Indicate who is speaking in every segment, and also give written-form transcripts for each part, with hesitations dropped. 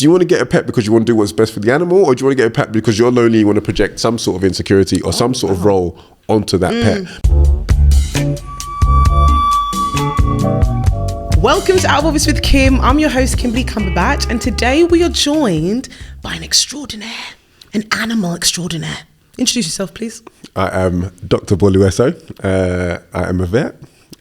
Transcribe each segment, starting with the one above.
Speaker 1: do you want to get a pet because you want to do what's best for the animal, or do you want to get a pet because you're lonely, you want to project some sort of insecurity or some sort of role onto that pet?
Speaker 2: Welcome to Out of Office with Kim. I'm your host, Kimberly Cumberbatch, and today we are joined by an extraordinaire, an animal extraordinaire. Introduce yourself, please.
Speaker 1: I am Dr. Bolu. I am a vet.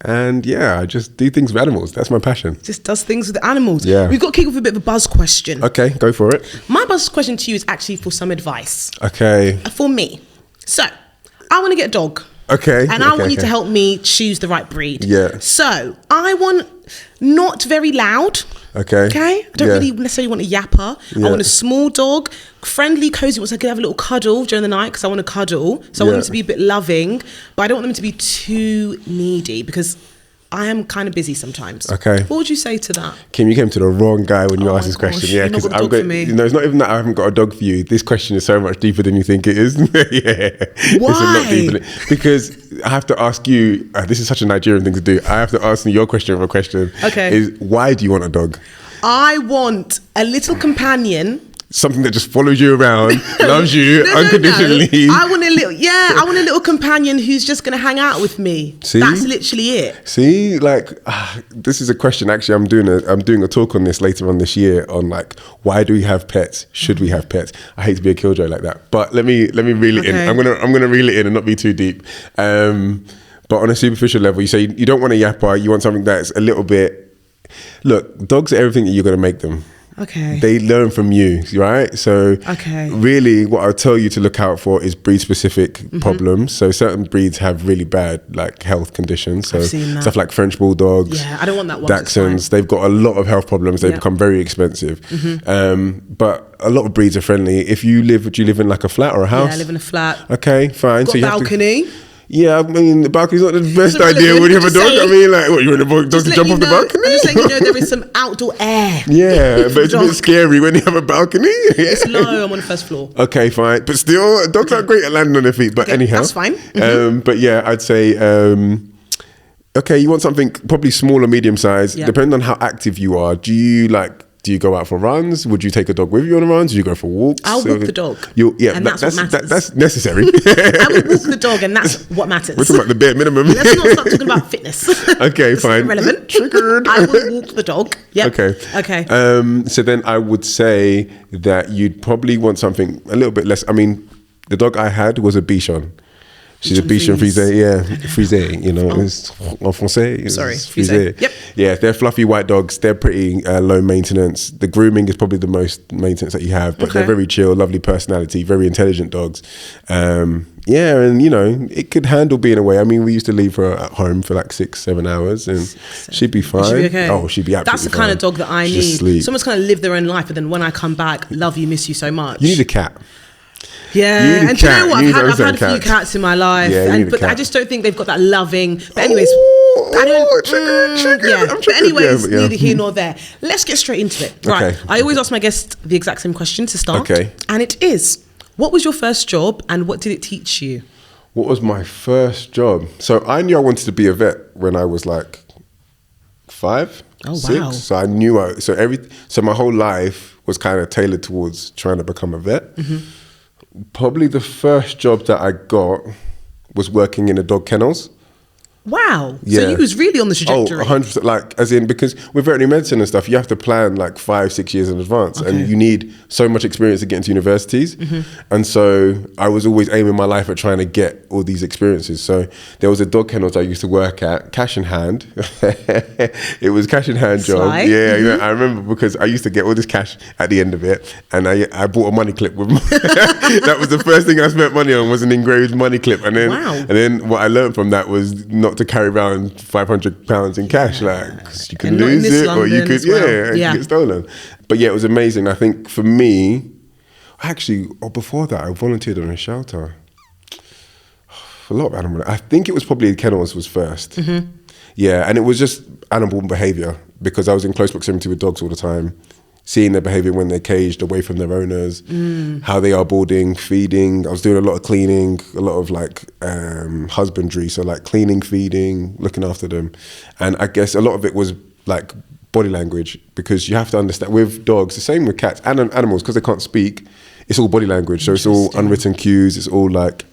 Speaker 1: And yeah, I just do things with animals. That's my passion.
Speaker 2: Just does things with animals.
Speaker 1: Yeah.
Speaker 2: We've got to kick off with a bit of a buzz question.
Speaker 1: Okay, go for it.
Speaker 2: My buzz question to you is actually for some advice.
Speaker 1: Okay.
Speaker 2: For me. So, I want to get a dog.
Speaker 1: Okay.
Speaker 2: And I want you to help me choose the right breed.
Speaker 1: Yeah.
Speaker 2: So, I want not very loud.
Speaker 1: Okay.
Speaker 2: Okay? I don't really necessarily want a yapper.
Speaker 1: Yeah.
Speaker 2: I want a small dog, friendly, cozy, so I can have a little cuddle during the night because I want to cuddle. So I want them to be a bit loving, but I don't want them to be too needy because I am kind of busy sometimes.
Speaker 1: Okay.
Speaker 2: What would you say to that?
Speaker 1: Kim, you came to the wrong guy when you asked this question. Yeah,
Speaker 2: because I'm
Speaker 1: for me. No, it's not even that I haven't got a dog for you. This question is so much deeper than you think it is.
Speaker 2: Why?
Speaker 1: It's a lot deeper because I have to ask you. This is such a Nigerian thing to do. I have to ask you your question of a question.
Speaker 2: Okay.
Speaker 1: Is why do you want a dog?
Speaker 2: I want a little companion.
Speaker 1: Something that just follows you around, loves you unconditionally.
Speaker 2: No. I want a little companion who's just going to hang out with me.
Speaker 1: See?
Speaker 2: That's literally it.
Speaker 1: See, this is a question. Actually, I'm doing a talk on this later on this year on why do we have pets? Should we have pets? I hate to be a killjoy like that, but let me reel it in. I'm gonna reel it in and not be too deep. But on a superficial level, you say you don't want a yapper. You want something that's a little bit. Look, dogs are everything that you're gonna make them.
Speaker 2: Okay.
Speaker 1: They learn from you, right? So really what I'll tell you to look out for is breed-specific problems. So certain breeds have really bad health conditions. So stuff like French Bulldogs,
Speaker 2: I don't want that one.
Speaker 1: Dachshunds, they've got a lot of health problems. They become very expensive. But a lot of breeds are friendly. Do you live in a flat or a house?
Speaker 2: Yeah, I live in a flat.
Speaker 1: Okay, fine.
Speaker 2: Got a balcony.
Speaker 1: Yeah, I mean, the balcony's not the best idea when you have a dog. I mean, you want a dog to jump off the balcony?
Speaker 2: I'm just saying, there is some outdoor air.
Speaker 1: Yeah, but it's a bit scary when you have a balcony.
Speaker 2: It's low, I'm on the first floor.
Speaker 1: Okay, fine. But still, dogs are great at landing on their feet. But anyhow.
Speaker 2: That's fine.
Speaker 1: But yeah, I'd say, okay, you want something probably small or medium size, depending on how active you are. Do you go out for runs? Would you take a dog with you on a run? Do you go for walks?
Speaker 2: I'll walk the dog.
Speaker 1: And that's what matters. That's necessary.
Speaker 2: I will walk the dog, and that's what matters.
Speaker 1: We're talking about the bare minimum.
Speaker 2: Let's not start talking about fitness.
Speaker 1: Okay, fine.
Speaker 2: Irrelevant.
Speaker 1: Triggered.
Speaker 2: I will walk the dog. Yep. Okay.
Speaker 1: So then I would say that you'd probably want something a little bit less. I mean, the dog I had was a Bichon. She's a Bichon Frise, Frise, it's en français.
Speaker 2: Sorry,
Speaker 1: Frise.
Speaker 2: Yep.
Speaker 1: Yeah, they're fluffy white dogs. They're pretty low maintenance. The grooming is probably the most maintenance that you have, but they're very chill, lovely personality, very intelligent dogs. And it could handle being away. I mean, we used to leave her at home for 6-7 hours, and she'd be fine.
Speaker 2: She'd be okay.
Speaker 1: Oh, she'd be absolutely fine.
Speaker 2: That's the kind of dog that I need.
Speaker 1: Sleep.
Speaker 2: Someone's kind of live their own life, and then when I come back, love you, miss you so much.
Speaker 1: You need a cat.
Speaker 2: Yeah, and do you know what? I've had a few
Speaker 1: cats.
Speaker 2: cats in my life, but I just don't think they've got that loving. But anyways, But anyways, neither here nor there. Let's get straight into it. Right. I always ask my guests the exact same question to start.
Speaker 1: Okay.
Speaker 2: And it is, what was your first job and what did it teach you?
Speaker 1: What was my first job? So I knew I wanted to be a vet when I was 5, 6.
Speaker 2: Wow.
Speaker 1: So I knew so my whole life was kind of tailored towards trying to become a vet. Probably the first job that I got was working in a dog kennels.
Speaker 2: Wow.
Speaker 1: Yeah.
Speaker 2: So you was really on the trajectory.
Speaker 1: 100%. Because with veterinary medicine and stuff, you have to plan 5-6 years in advance, and you need so much experience to get into universities. And so I was always aiming my life at trying to get all these experiences. So there was a dog kennels I used to work at, cash in hand. It was cash in hand job. Yeah, I remember because I used to get all this cash at the end of it, and I bought a money clip with that was the first thing I spent money on, was an engraved money clip. And then what I learned from that was not to carry around £500 in cash, you can lose it, or you could, it could get stolen. But yeah, it was amazing. I think for me, before that, I volunteered on a shelter. A lot of animal. I think it was probably kennels was first. Yeah, and it was just animal behaviour because I was in close proximity with dogs all the time. Seeing their behaviour when they're caged away from their owners, how they are boarding, feeding. I was doing a lot of cleaning, a lot of husbandry, so cleaning, feeding, looking after them. And I guess a lot of it was body language, because you have to understand with dogs, the same with cats and animals, because they can't speak, it's all body language. So it's all unwritten cues. It's all like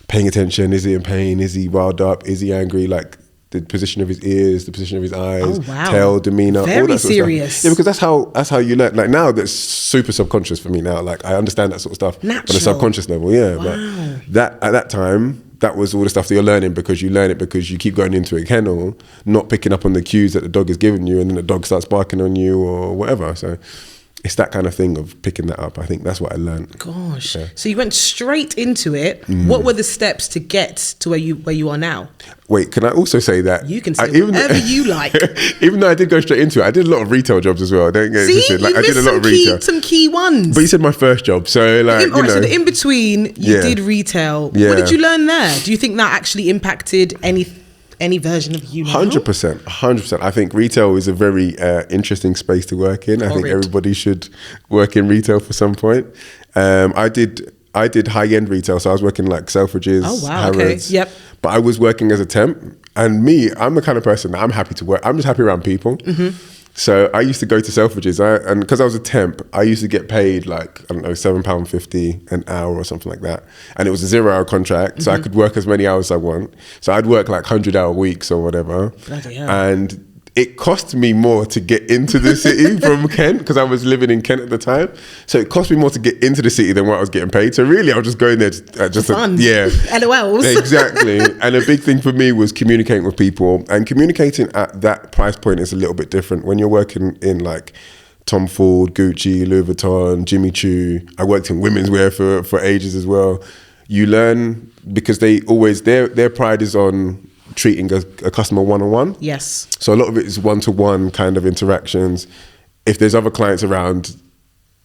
Speaker 1: paying attention. Is he in pain? Is he riled up? Is he angry? Like the position of his ears, the position of his eyes, tail, demeanor,
Speaker 2: very
Speaker 1: all that sort
Speaker 2: serious.
Speaker 1: of stuff. Yeah, because that's how you learn. Like now, that's super subconscious for me now. Like I understand that sort of stuff on a subconscious level. Yeah, but that at that time, that was all the stuff that you're learning, because you learn it because you keep going into a kennel, not picking up on the cues that the dog is giving you, and then the dog starts barking on you or whatever. So it's that kind of thing of picking that up. I think that's what I learned.
Speaker 2: Gosh. Yeah. So you went straight into it. What were the steps to get to where you are now?
Speaker 1: Wait, can I also say that
Speaker 2: you can say whatever you like?
Speaker 1: Even though I did go straight into it, I did a lot of retail jobs as well. Don't get it twisted. Like I did a lot of retail.
Speaker 2: Some key ones.
Speaker 1: But you said my first job, so like
Speaker 2: so the in between you did retail. Yeah. What did you learn there? Do you think that actually impacted any version of you now?
Speaker 1: 100%. I think retail is a very interesting space to work in. I think everybody should work in retail for some point. I did high-end retail, so I was working like Selfridges, Harrods.
Speaker 2: Yep.
Speaker 1: But I was working as a temp, and I'm the kind of person that I'm happy to work. I'm just happy around people. So I used to go to Selfridges, and because I was a temp, I used to get paid like, I don't know, £7.50 an hour or something like that. And it was a 0-hour contract, so I could work as many hours as I want. So I'd work like 100-hour weeks or whatever.
Speaker 2: Bloody hell.
Speaker 1: And it cost me more to get into the city from Kent, because I was living in Kent at the time. So it cost me more to get into the city than what I was getting paid. So really, I was just going there just
Speaker 2: fun. LOLs.
Speaker 1: Exactly. And a big thing for me was communicating with people. And communicating at that price point is a little bit different. When you're working in like Tom Ford, Gucci, Louis Vuitton, Jimmy Choo. I worked in women's wear for ages as well. You learn, because they always, their pride is on treating a customer one-on-one.
Speaker 2: Yes.
Speaker 1: So a lot of it is one-to-one kind of interactions. If there's other clients around,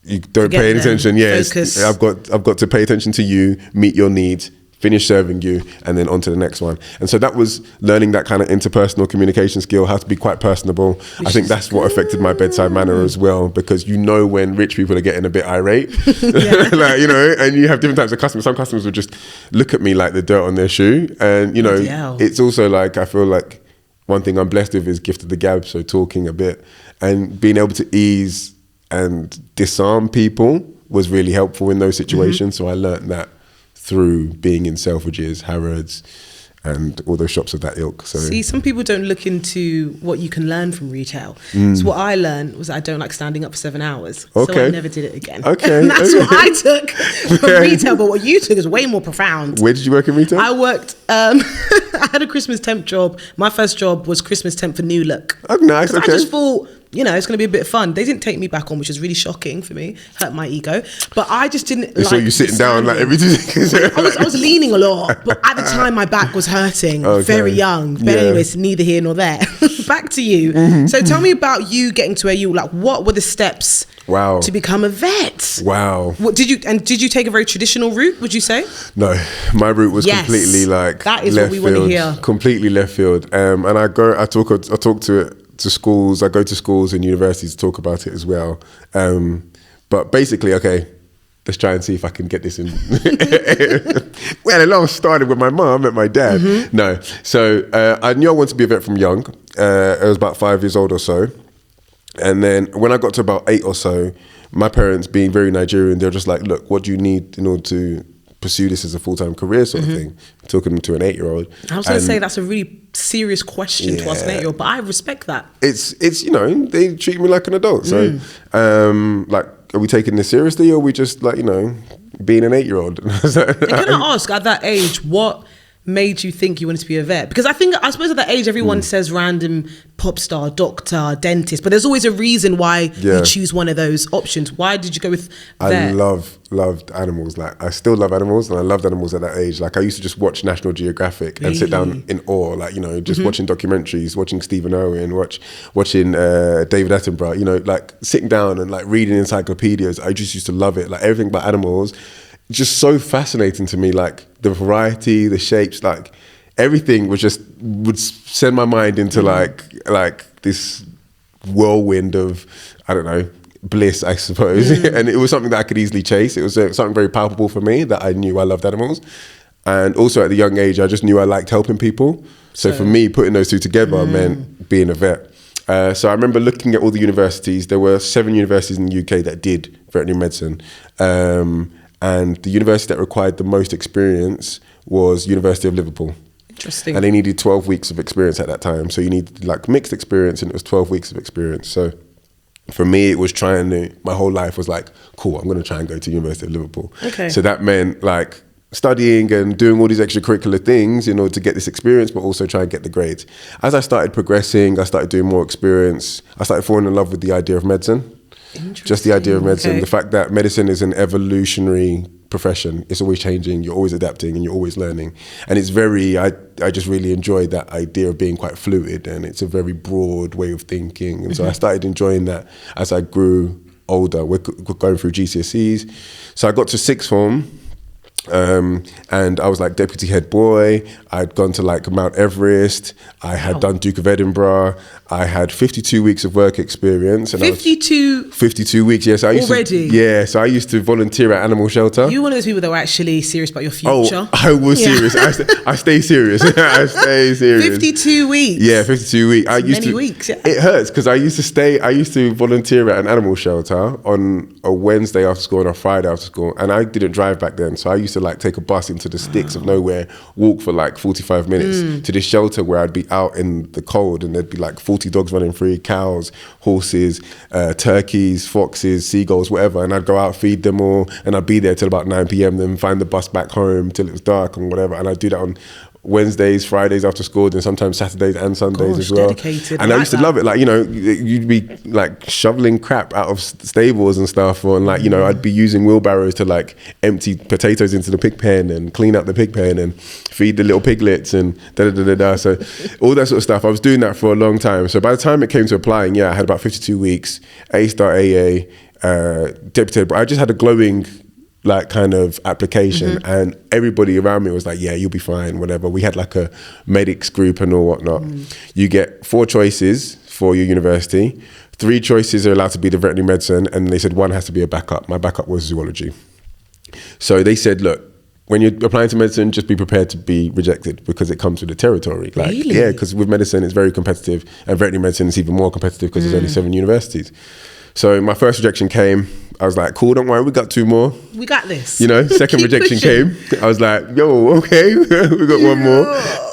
Speaker 1: you don't pay any attention. Yes, I've got to pay attention to you, meet your needs, finish serving you, and then on to the next one. And so that was learning that kind of interpersonal communication skill, how to be quite personable. I think that's what affected my bedside manner as well, because you know when rich people are getting a bit irate, like, you know, and you have different types of customers. Some customers would just look at me like the dirt on their shoe. And, you know, it's also like, I feel like one thing I'm blessed with is gift of the gab, so talking a bit and being able to ease and disarm people was really helpful in those situations. So I learned that through being in Selfridges, Harrods, and all those shops of that ilk. So
Speaker 2: see, some people don't look into what you can learn from retail. So what I learned was that I don't like standing up for 7 hours.
Speaker 1: Okay.
Speaker 2: So I never did it again.
Speaker 1: Okay.
Speaker 2: And that's what I took from retail. But what you took is way more profound.
Speaker 1: Where did you work in retail?
Speaker 2: I worked, I had a Christmas temp job. My first job was Christmas temp for New Look.
Speaker 1: Oh, nice. Okay.
Speaker 2: I just thought, you know, it's going to be a bit of fun. They didn't take me back on, which was really shocking for me. Hurt my ego. But I just didn't like...
Speaker 1: So you sitting down like every 2 seconds?
Speaker 2: I was leaning a lot. But at the time, my back was hurting. Okay. Very young. But anyways, neither here nor there. Back to you. So tell me about you getting to where you... Like, what were the steps to become a vet?
Speaker 1: Wow.
Speaker 2: What did you take a very traditional route, would you say?
Speaker 1: No. My route was completely like
Speaker 2: that is
Speaker 1: left
Speaker 2: what we want to hear.
Speaker 1: Completely left field. And I talk to schools. I go to schools and universities to talk about it as well. But basically, okay, let's try and see if I can get this in. Well, it all started with my mum and my dad. No. So I knew I wanted to be a vet from young. I was about 5 years old or so. And then when I got to about 8 or so, my parents, being very Nigerian, they were just like, look, what do you need in order to pursue this as a full-time career sort of thing? Talking to an 8-year-old.
Speaker 2: I was going to say that's a really serious question to ask an 8-year-old, but I respect that.
Speaker 1: It's you know, they treat me like an adult. So like, are we taking this seriously, or are we just like, you know, being an 8-year-old?
Speaker 2: Can I ask, at that age, what made you think you wanted to be a vet? Because I suppose at that age everyone says random pop star, doctor, dentist, but there's always a reason why you choose one of those options. Why did you go with vet?
Speaker 1: I loved animals. Like, I still love animals, and I loved animals at that age. Like, I used to just watch National Geographic and sit down in awe, like, you know, just watching documentaries, watching Stephen Owen, watching David Attenborough, you know, like sitting down and like reading encyclopedias. I just used to love it. Like, everything about animals, just so fascinating to me. Like, the variety, the shapes, like everything would send my mind into like this whirlwind of, I don't know, bliss, I suppose. And it was something that I could easily chase. It was something very palpable for me, that I knew I loved animals. And also at the young age, I just knew I liked helping people. So for me, putting those two together meant being a vet. So I remember looking at all the universities. There were 7 universities in the UK that did veterinary medicine. And the university that required the most experience was University of Liverpool.
Speaker 2: Interesting.
Speaker 1: And they needed 12 weeks of experience at that time. So you need like mixed experience, and it was 12 weeks of experience. So for me, it was my whole life was like, cool, I'm going to try and go to University of Liverpool.
Speaker 2: Okay.
Speaker 1: So that meant like studying and doing all these extracurricular things in order to get this experience, but also try and get the grades. As I started progressing, I started doing more experience. I started falling in love with the idea of medicine. Just the idea of medicine, the fact that medicine is an evolutionary profession. It's always changing, you're always adapting, and you're always learning. And it's I just really enjoyed that idea of being quite fluid, and it's a very broad way of thinking. And so I started enjoying that as I grew older. We're going through GCSEs. So I got to sixth form. And I was like deputy head boy. I'd gone to like Mount Everest. I had done Duke of Edinburgh. I had 52 weeks of work experience. And 52 weeks, yes. Yeah, so I used to volunteer at animal shelter.
Speaker 2: You one of those people that were actually serious about your future?
Speaker 1: Oh, I was serious. I stay serious. I stay serious.
Speaker 2: 52 weeks?
Speaker 1: Yeah, 52 weeks.
Speaker 2: Many weeks, yeah.
Speaker 1: It hurts because I used to volunteer at an animal shelter on a Wednesday after school and a Friday after school. And I didn't drive back then, so I used to like take a bus into the sticks of nowhere, walk for like 45 minutes to this shelter where I'd be out in the cold, and there'd be like 40 dogs running free, cows, horses, turkeys, foxes, seagulls, whatever. And I'd go out, feed them all, and I'd be there till about 9 p.m, then find the bus back home till it was dark and whatever. And I'd do that on Wednesdays, Fridays after school, and sometimes Saturdays and Sundays as well.
Speaker 2: Dedicated.
Speaker 1: And I used to love it. Like, you know, you'd be like shoveling crap out of stables and stuff, or like, you know, I'd be using wheelbarrows to like empty potatoes into the pig pen and clean out the pig pen and feed the little piglets and da-da-da-da-da. So all that sort of stuff. I was doing that for a long time. So by the time it came to applying, I had about 52 weeks, A-star AA, deputy. I just had a glowing like kind of application, and everybody around me was like, yeah, you'll be fine, whatever. We had like a medics group and all whatnot. You get 4 choices for your university. 3 choices are allowed to be the veterinary medicine, and they said 1 has to be a backup. My backup was zoology. So they said, look, when you're applying to medicine, just be prepared to be rejected because it comes with the territory. Like,
Speaker 2: really?
Speaker 1: Yeah, because with medicine, it's very competitive, and veterinary medicine is even more competitive because there's only 7 universities. So my first rejection came. I was like, cool, don't worry, we got 2 more.
Speaker 2: We got this.
Speaker 1: You know, second rejection came. I was like, yo, okay, we got 1 more.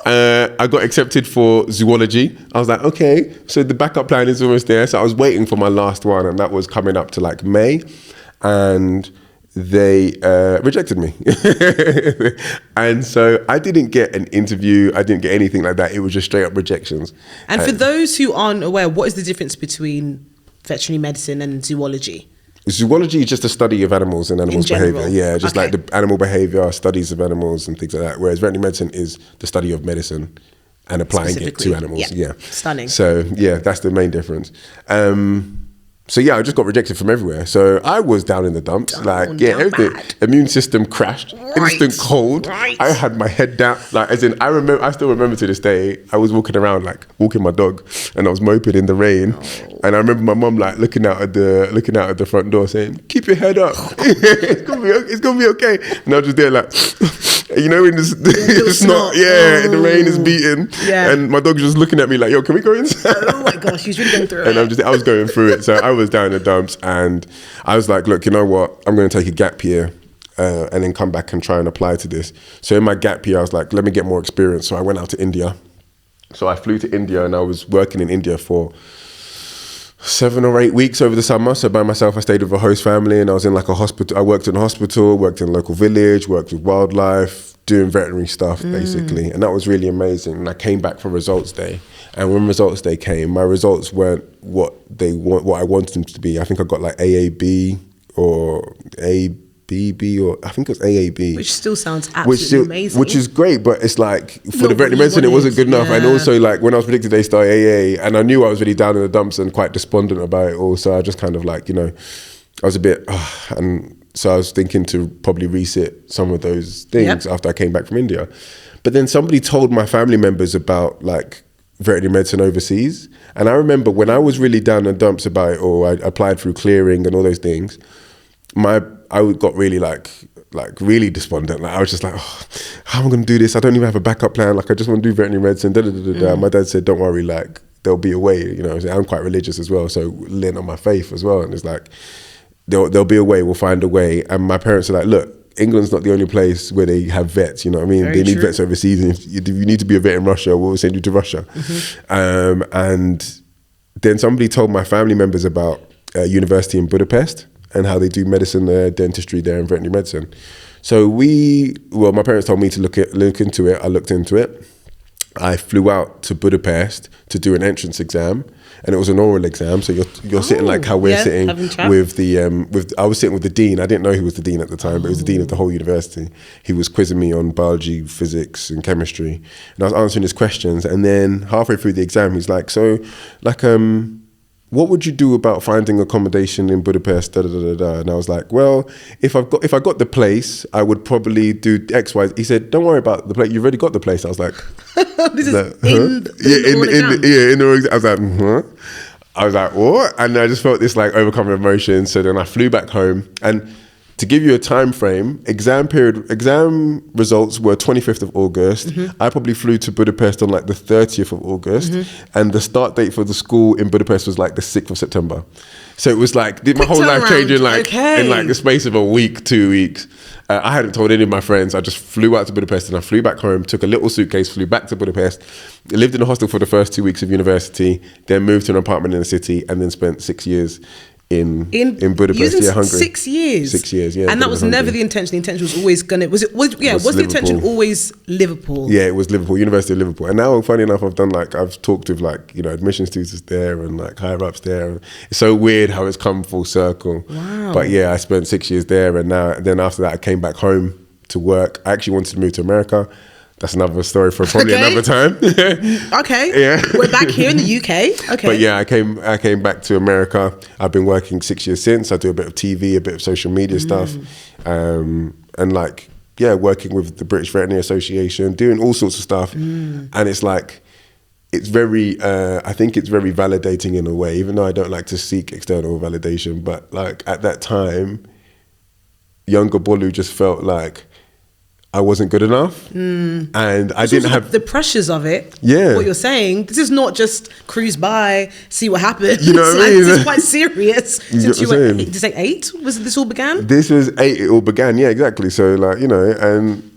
Speaker 1: I got accepted for zoology. I was like, okay, so the backup plan is almost there. So I was waiting for my last one, and that was coming up to like May. And they rejected me. And so I didn't get an interview. I didn't get anything like that. It was just straight up rejections.
Speaker 2: And for those who aren't aware, what is the difference between veterinary medicine and zoology?
Speaker 1: Zoology is just a study of animals and animals' behavior. Yeah, just like the animal behavior, studies of animals and things like that. Whereas veterinary medicine is the study of medicine and applying it to animals. Yeah.
Speaker 2: Stunning.
Speaker 1: So yeah, that's the main difference. So yeah, I just got rejected from everywhere. So I was down in the dumps. Everything.
Speaker 2: Bad.
Speaker 1: Immune system crashed. Instant cold. I had my head down. Like, as in, I still remember to this day, I was walking around, like walking my dog, and I was moping in the rain. And I remember my mum like looking out at the front door saying, "Keep your head up. It's gonna be okay." And I was just there like, you know, in this snot, and the rain is beating, and my dog was just looking at me like, "Yo, can we go inside?"
Speaker 2: Oh my gosh, he's really going through it.
Speaker 1: And I was going through it. So I was down in the dumps, and I was like, look, you know what? I'm going to take a gap year and then come back and try and apply to this. So in my gap year, I was like, let me get more experience. So I went out to India. So I flew to India, and I was working in India for 7 or 8 weeks over the summer. So by myself, I stayed with a host family, and I was in like a hospital. I worked in a hospital, worked in a local village, worked with wildlife, doing veterinary stuff basically. And that was really amazing. And I came back for results day. And when results day came, my results weren't what I wanted them to be. I think I got like AAB or ABB, or I think it was AAB.
Speaker 2: Which still sounds absolutely amazing.
Speaker 1: Which is great, but it's like, for the veterinary medicine, it wasn't good enough. And also like when I was predicted A-star AA, and I knew I was really down in the dumps and quite despondent about it all. So I just kind of like, you know, I was a bit, and so I was thinking to probably resit some of those things after I came back from India. But then somebody told my family members about like veterinary medicine overseas. And I remember when I was really down in the dumps about it, or I applied through clearing and all those things, I got really like really despondent. Like I was just like, oh, how am I going to do this? I don't even have a backup plan. Like I just want to do veterinary medicine. My dad said, don't worry, like there'll be a way, you know. I'm quite religious as well, so lean on my faith as well. And it's like, there'll be a way, we'll find a way. And my parents are like, look, England's not the only place where they have vets, you know what I mean?
Speaker 2: Very
Speaker 1: they need
Speaker 2: true.
Speaker 1: vets overseas. And if you need to be a vet in Russia, we'll send you to Russia. And then somebody told my family members about a university in Budapest and how they do medicine there, dentistry there, and veterinary medicine. So my parents told me to look into it. I looked into it. I flew out to Budapest to do an entrance exam, and it was an oral exam. So you're sitting like how we're sitting with I was sitting with the dean. I didn't know he was the dean at the time, but it was the dean of the whole university. He was quizzing me on biology, physics, and chemistry, and I was answering his questions. And then halfway through the exam, he's like, "So, like, what would you do about finding accommodation in Budapest?" Da, da, da, da, da. And I was like, well, if I got the place, I would probably do X, Y. He said, don't worry about the place. You've already got the place. I was like,
Speaker 2: this is
Speaker 1: like,
Speaker 2: in
Speaker 1: the exam. I was like, huh? I was like, what? And I just felt this like overcoming emotion. So then I flew back home, and to give you a time frame, exam results were 25th of August. I probably flew to Budapest on like the 30th of August, and the start date for the school in Budapest was like the 6th of September. So it was like, did my whole life change in like in like the space of a week, 2 weeks. I hadn't told any of my friends. I just flew out to Budapest and I flew back home, took a little suitcase, flew back to Budapest, lived in a hostel for the first 2 weeks of university, then moved to an apartment in the city, and then spent 6 years in Budapest, Hungary.
Speaker 2: 6 years.
Speaker 1: 6 years, yeah.
Speaker 2: And that was never the intention. The intention was always was the intention always Liverpool?
Speaker 1: Yeah, it was Liverpool, University of Liverpool. And now, funny enough, I've talked with like, you know, admissions tutors there and like higher ups there. It's so weird how it's come full circle. Wow. But yeah, I spent 6 years there, and then after that I came back home to work. I actually wanted to move to America. That's another story for probably another time.
Speaker 2: Okay.
Speaker 1: Yeah.
Speaker 2: We're back here in the UK. Okay.
Speaker 1: But yeah, I came back to America. I've been working 6 years since. I do a bit of TV, a bit of social media stuff. And like, yeah, working with the British Veterinary Association, doing all sorts of stuff. And it's like, it's very, I think it's very validating in a way, even though I don't like to seek external validation. But like at that time, younger Bolu just felt like I wasn't good enough, and I didn't have
Speaker 2: the pressures of it.
Speaker 1: Yeah,
Speaker 2: what you're saying. This is not just cruise by, see what happens.
Speaker 1: You know what I mean?
Speaker 2: This is quite serious. Since you were, did you say 8? Was this all began?
Speaker 1: This was 8. It all began. Yeah, exactly. So like, you know, and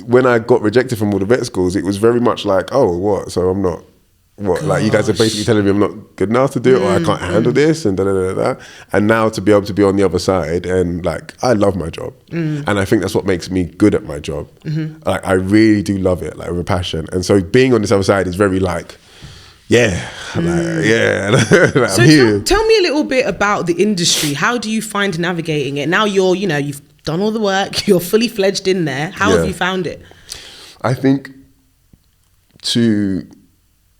Speaker 1: when I got rejected from all the vet schools, it was very much like, oh, what? So I'm not. What? Gosh. Like you guys are basically telling me I'm not good enough to do it, or I can't handle this, and da da da da. And now to be able to be on the other side, and like I love my job, and I think that's what makes me good at my job. Like I really do love it, like with a passion. And so being on this other side is very like, yeah, like, yeah. Like,
Speaker 2: so
Speaker 1: I'm here.
Speaker 2: Tell me a little bit about the industry. How do you find navigating it? Now you've done all the work, you're fully fledged in there. How have you found it?
Speaker 1: I think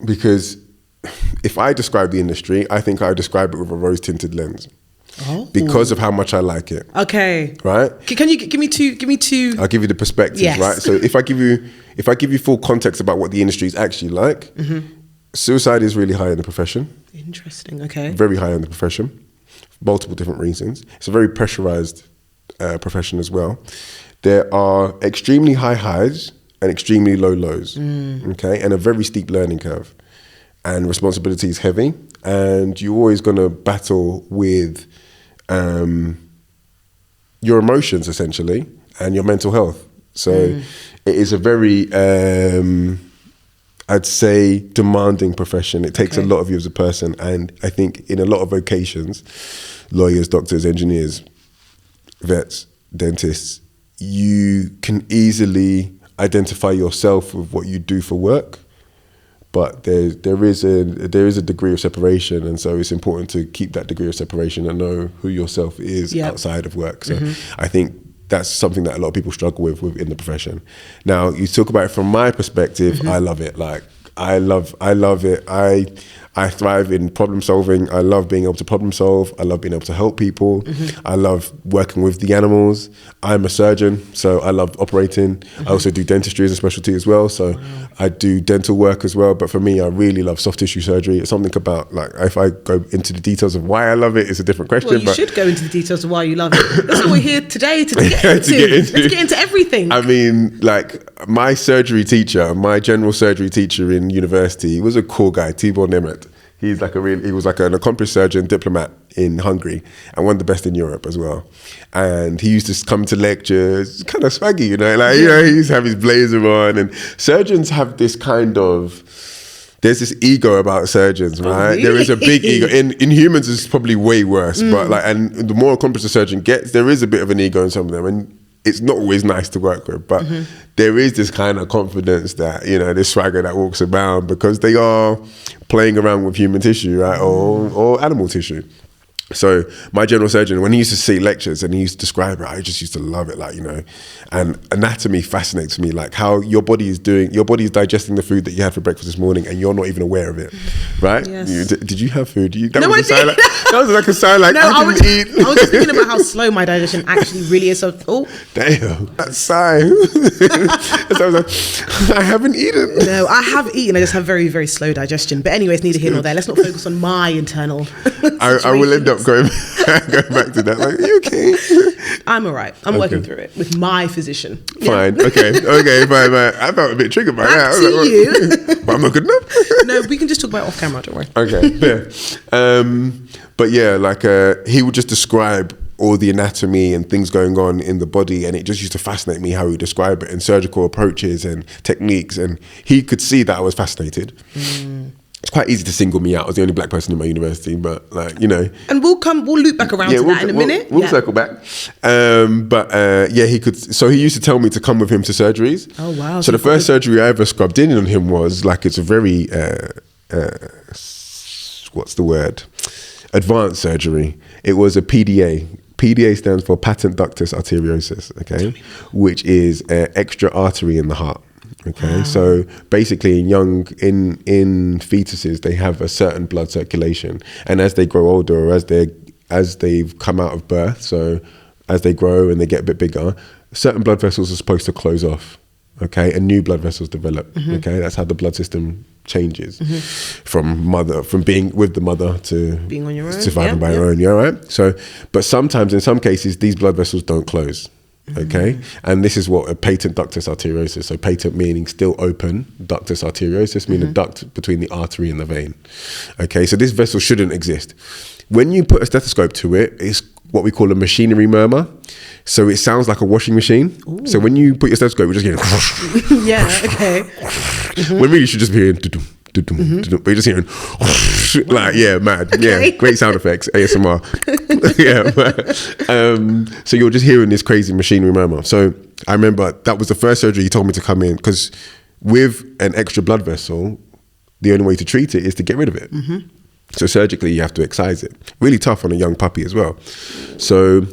Speaker 1: because if I describe the industry, I think I describe it with a rose-tinted lens. Oh. Because of how much I like it.
Speaker 2: Okay.
Speaker 1: Right?
Speaker 2: Can you give me two?
Speaker 1: I'll give you the perspectives,
Speaker 2: yes.
Speaker 1: right? So if I give you full context about what the industry is actually like, suicide is really high in the profession.
Speaker 2: Interesting, okay.
Speaker 1: Very high in the profession. Multiple different reasons. It's a very pressurized profession as well. There are extremely high highs and extremely low lows, okay? And a very steep learning curve. And responsibility is heavy, and you're always gonna battle with your emotions, essentially, and your mental health. So it is a very, I'd say, demanding profession. It takes a lot of you as a person, and I think in a lot of vocations, lawyers, doctors, engineers, vets, dentists, you can easily identify yourself with what you do for work, but there is a degree of separation, and so it's important to keep that degree of separation and know who yourself is outside of work. So I think that's something that a lot of people struggle with within the profession. Now, you talk about it from my perspective, I love it. Like I love it. I thrive in problem solving. I love being able to problem solve. I love being able to help people. I love working with the animals. I'm a surgeon, so I love operating. I also do dentistry as a specialty as well. So I do dental work as well. But for me, I really love soft tissue surgery. It's something about, like, if I go into the details of why I love it, it's a different question.
Speaker 2: Well, you should go into the details of why you love it. That's what we're here today to get into. Let's get into everything.
Speaker 1: I mean, like, my surgery teacher, my general surgery teacher in university, he was a cool guy, Tibor Nemeth. He was like an accomplished surgeon, diplomat in Hungary, and one of the best in Europe as well. And he used to come to lectures, kind of swaggy, you know, like, you know, he used to have his blazer on. And surgeons have this kind of, there's this ego about surgeons, right?
Speaker 2: Really?
Speaker 1: There is a big ego. In humans, it's probably way worse. But like, and the more accomplished a surgeon gets, there is a bit of an ego in some of them. And it's not always nice to work with, but there is this kind of confidence that, you know, this swagger that walks around because they are playing around with human tissue, right? Or animal tissue. So my general surgeon, when he used to see lectures and he used to describe it, I just used to love it, like, you know. And anatomy fascinates me, like how your body is digesting the food that you had for breakfast this morning and you're not even aware of it, right?
Speaker 2: Yes.
Speaker 1: Did you have food? That
Speaker 2: No,
Speaker 1: was
Speaker 2: I didn't.
Speaker 1: that was like a sign, like, I didn't eat.
Speaker 2: I was just thinking about how slow my digestion actually really is. So,
Speaker 1: damn, that sigh. So I was like, I haven't eaten.
Speaker 2: No, I have eaten. I just have very, very slow digestion. But anyways, neither here nor there. Let's not focus on my internal
Speaker 1: I will end up going back to that. Like, you okay?
Speaker 2: I'm all right. I'm working through it with my physician.
Speaker 1: Fine. Yeah. Okay, fine. I felt a bit triggered by that.
Speaker 2: To you.
Speaker 1: But I'm not good enough.
Speaker 2: No, we can just talk about it off camera, don't worry.
Speaker 1: Okay, yeah. But yeah, like he would just describe all the anatomy and things going on in the body, and it just used to fascinate me how he described it and surgical approaches and techniques, and he could see that I was fascinated. It's quite easy to single me out. I was the only black person in my university, but like, you know.
Speaker 2: And we'll loop back around to that in a minute.
Speaker 1: We'll circle back. Yeah, he could. So he used to tell me to come with him to surgeries.
Speaker 2: Oh wow!
Speaker 1: So the first surgery I ever scrubbed in on him was like, it's a very what's the word? Advanced surgery. It was a PDA. PDA stands for patent ductus arteriosus. Okay, which is an extra artery in the heart. Okay, wow. So basically in fetuses, they have a certain blood circulation, and as they grow older, or as they've come out of birth, so as they grow and they get a bit bigger, certain blood vessels are supposed to close off. Okay, and new blood vessels develop. Okay, that's how the blood system changes from being with the mother to
Speaker 2: being on your own,
Speaker 1: surviving by your own. Yeah, right. So, but sometimes in some cases, these blood vessels don't close. Okay, and this is what a patent ductus arteriosus. So patent meaning still open, ductus arteriosus meaning a duct between the artery and the vein. Okay, so this vessel shouldn't exist. When you put a stethoscope to it, it's what we call a machinery murmur. So it sounds like a washing machine. Ooh. So when you put your stethoscope, you're just getting
Speaker 2: yeah, okay.
Speaker 1: When really you should just be hearing but you're just hearing like, yeah, mad. Okay. Yeah, great sound effects, ASMR. Yeah, but, so you're just hearing this crazy machinery murmur. So I remember that was the first surgery he told me to come in, because with an extra blood vessel, the only way to treat it is to get rid of it. So surgically, you have to excise it. Really tough on a young puppy as well. So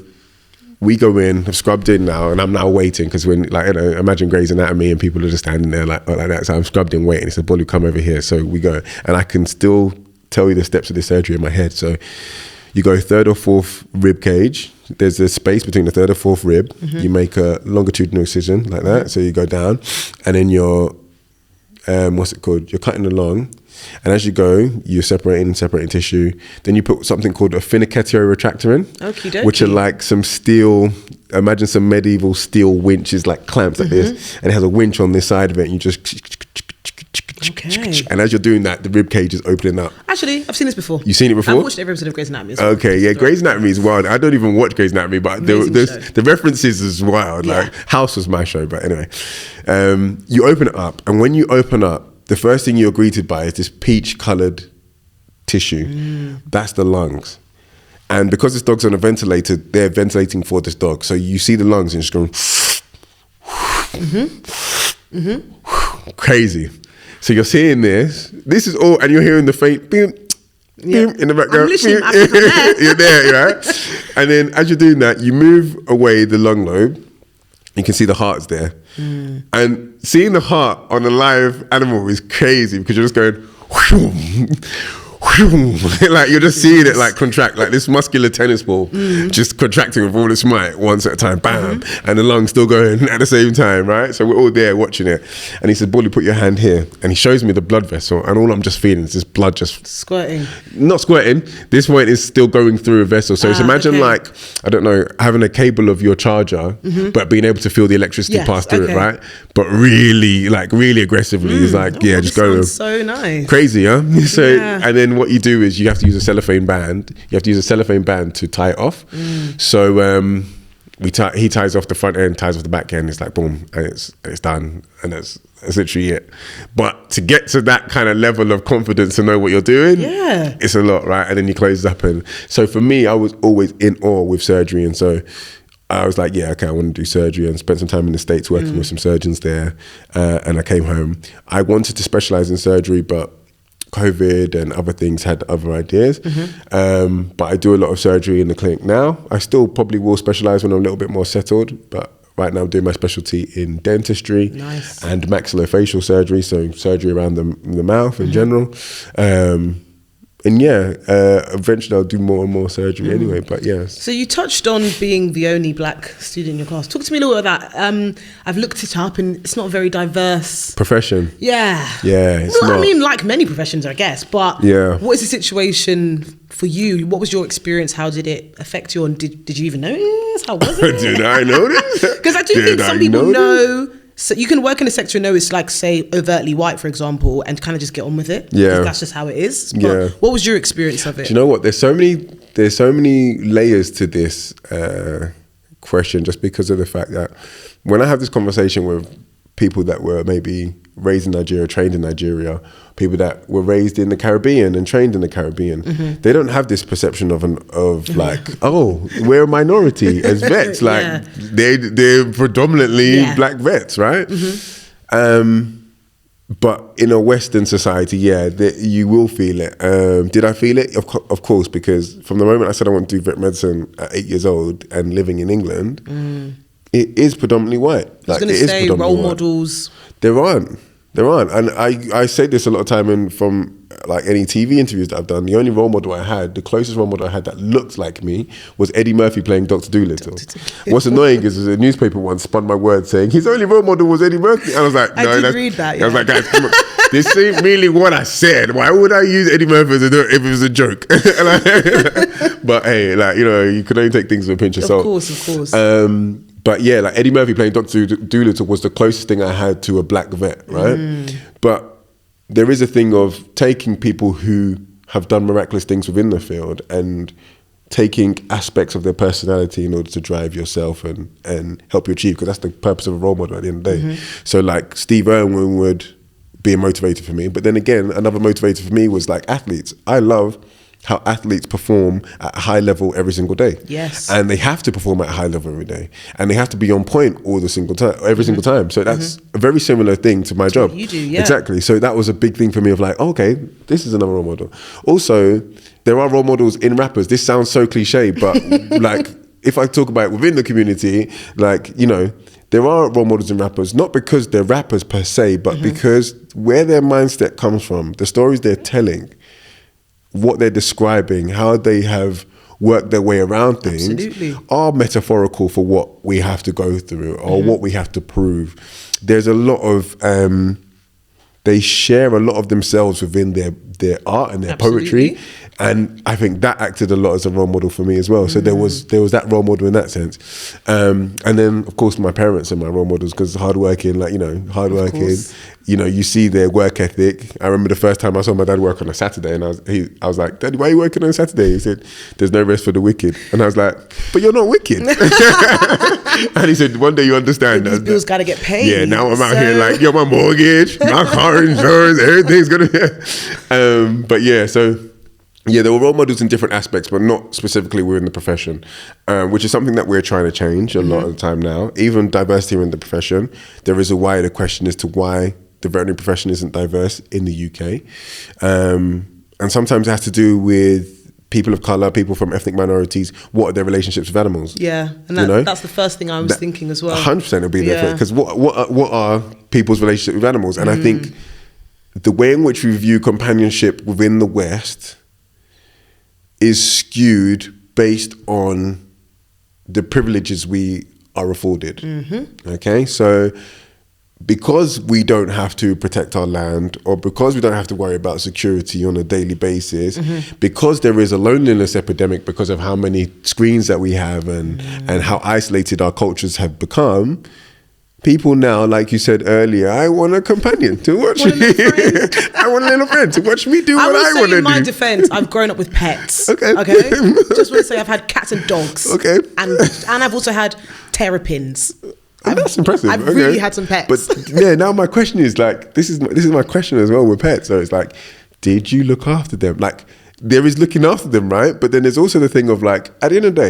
Speaker 1: we go in, I've scrubbed in now, and I'm now waiting, because when, like, you know, imagine Grey's Anatomy and people are just standing there like that. So I'm scrubbed in waiting. He said, Bolu, come over here. So we go, and I can still tell you the steps of the surgery in my head. So you go third or fourth rib cage. There's a space between the third or fourth rib. You make a longitudinal incision like that. So you go down, and then you're, what's it called? You're cutting along. And as you go, you're separating tissue. Then you put something called a finicetio retractor in, which are like some steel, imagine some medieval steel winches, like clamps like this. And it has a winch on this side of it, and you just...
Speaker 2: Okay.
Speaker 1: And as you're doing that, the rib cage is opening up.
Speaker 2: Actually, I've seen this before.
Speaker 1: You've seen it before?
Speaker 2: I've watched every episode of Grey's Anatomy. So
Speaker 1: okay, yeah, Grey's Anatomy is wild. I don't even watch Grey's Anatomy, but the references is wild. Yeah. Like, House was my show, but anyway. You open it up, and when you open up, the first thing you're greeted by is this peach-coloured tissue. That's the lungs. And because this dog's on a ventilator, they're ventilating for this dog. So you see the lungs and it's going... Crazy. So you're seeing this. This is all... And you're hearing the faint... Beep, beep, in the background. You're there, right? And then as you're doing that, you move away the lung lobe. You can see the heart's there. And seeing the heart on a live animal is crazy, because you're just going, like, you're just seeing it like contract, like this muscular tennis ball, just contracting with all its might, once at a time, bam, and the lungs still going at the same time, right? So we're all there watching it. And he said, Bolu, put your hand here. And he shows me the blood vessel, and all I'm just feeling is this blood just...
Speaker 2: Squirting.
Speaker 1: Not squirting. This point is still going through a vessel. So it's imagine like, I don't know, having a cable of your charger, but being able to feel the electricity pass through it, right? But really, like, really aggressively. It's like, just go.
Speaker 2: So nice.
Speaker 1: Crazy, huh? So, and then then what you do is you have to use a cellophane band. You have to use a cellophane band to tie it off. So he ties off the front end, ties off the back end. It's like boom, and it's done, and that's literally it. But to get to that kind of level of confidence to know what you're doing, it's a lot, right? And then you close it up. And so for me, I was always in awe with surgery, and so I was like, yeah, okay, I want to do surgery, and spent some time in the States working with some surgeons there. And I came home. I wanted to specialize in surgery, but COVID and other things had other ideas. But I do a lot of surgery in the clinic now. I still probably will specialize when I'm a little bit more settled, but right now I'm doing my specialty in dentistry and maxillofacial surgery, so surgery around the mouth in general. And eventually I'll do more and more surgery anyway, but yes.
Speaker 2: So you touched on being the only black student in your class. Talk to me a little bit about that. I've looked it up and it's not a very diverse
Speaker 1: profession.
Speaker 2: Yeah.
Speaker 1: Yeah, it's not.
Speaker 2: I mean, like many professions, I guess, but what is the situation for you? What was your experience? How did it affect you? And did you even notice? How was it?
Speaker 1: Did I notice?
Speaker 2: Because I do think some people know. So you can work in a sector and know it's like, say, overtly white, for example, and kind of just get on with it.
Speaker 1: Yeah,
Speaker 2: that's just how it is. But what was your experience of it?
Speaker 1: Do you know what? There's so many layers to this question, just because of the fact that when I have this conversation with people that were maybe raised in Nigeria, trained in Nigeria, people that were raised in the Caribbean and trained in the Caribbean, they don't have this perception of like, oh, we're a minority as vets. Like they're predominantly black vets, right? But in a Western society, you will feel it. Did I feel it? Of course, because from the moment I said I want to do vet medicine at 8 years old and living in England, it is predominantly white.
Speaker 2: I was going to say role models.
Speaker 1: There aren't. And I say this a lot of time from like any TV interviews that I've done. The only role model I had, the closest role model I had that looked like me was Eddie Murphy playing Dr. Dolittle. What's annoying is a newspaper once spun my word saying his only role model was Eddie Murphy. And I was like, no,
Speaker 2: I did read that.
Speaker 1: I was like, guys, come on. This ain't really what I said. Why would I use Eddie Murphy if it was a joke? But hey, like, you know, you could only take things with a pinch of salt.
Speaker 2: Of course.
Speaker 1: But yeah, like Eddie Murphy playing Dr. Dolittle was the closest thing I had to a black vet, right? But there is a thing of taking people who have done miraculous things within the field and taking aspects of their personality in order to drive yourself and help you achieve, because that's the purpose of a role model at the end of the day. So like Steve Irwin would be a motivator for me. But then again, another motivator for me was like athletes. I love how athletes perform at a high level every single day.
Speaker 2: Yes.
Speaker 1: And they have to perform at a high level every day. And they have to be on point every single time. So that's a very similar thing to my job.
Speaker 2: You do, yeah.
Speaker 1: Exactly. So that was a big thing for me of like, okay, this is another role model. Also, there are role models in rappers. This sounds so cliche, but like if I talk about it within the community, like, you know, there are role models in rappers, not because they're rappers per se, but because where their mindset comes from, the stories they're telling, what they're describing, how they have worked their way around things are metaphorical for what we have to go through or what we have to prove. There's a lot of, they share a lot of themselves within their art and their poetry. And I think that acted a lot as a role model for me as well. So there was that role model in that sense. And then, of course, my parents are my role models because hardworking, like, you know, hardworking, you know, you see their work ethic. I remember the first time I saw my dad work on a Saturday and I was like, Daddy, why are you working on a Saturday? He said, there's no rest for the wicked. And I was like, but you're not wicked. And he said, one day you understand.
Speaker 2: These bills got to get paid.
Speaker 1: Yeah, now I'm out here like, yo, my mortgage, my car insurance, everything's going to... But yeah, so... Yeah, there were role models in different aspects, but not specifically within the profession, which is something that we're trying to change a lot of the time now. Even diversity in the profession, there is a wider question as to why the veterinary profession isn't diverse in the UK. And sometimes it has to do with people of colour, people from ethnic minorities, what are their relationships with animals?
Speaker 2: Yeah, and that's the first thing I was thinking as well.
Speaker 1: 100% it'll be there, because what are people's relationships with animals? And I think the way in which we view companionship within the West is skewed based on the privileges we are afforded. Okay, so because we don't have to protect our land, or because we don't have to worry about security on a daily basis, because there is a loneliness epidemic because of how many screens that we have and how isolated our cultures have become, people now, like you said earlier, I want a companion to watch me. I want a little friend to watch me do what I want to do.
Speaker 2: In my defense, I've grown up with pets.
Speaker 1: Okay.
Speaker 2: Just want to say I've had cats and dogs.
Speaker 1: Okay.
Speaker 2: And I've also had terrapins.
Speaker 1: That's impressive.
Speaker 2: I've really had some pets.
Speaker 1: But yeah, now my question is like, this is my question as well with pets. So it's like, did you look after them? Like, there is looking after them, right? But then there's also the thing of like, at the end of the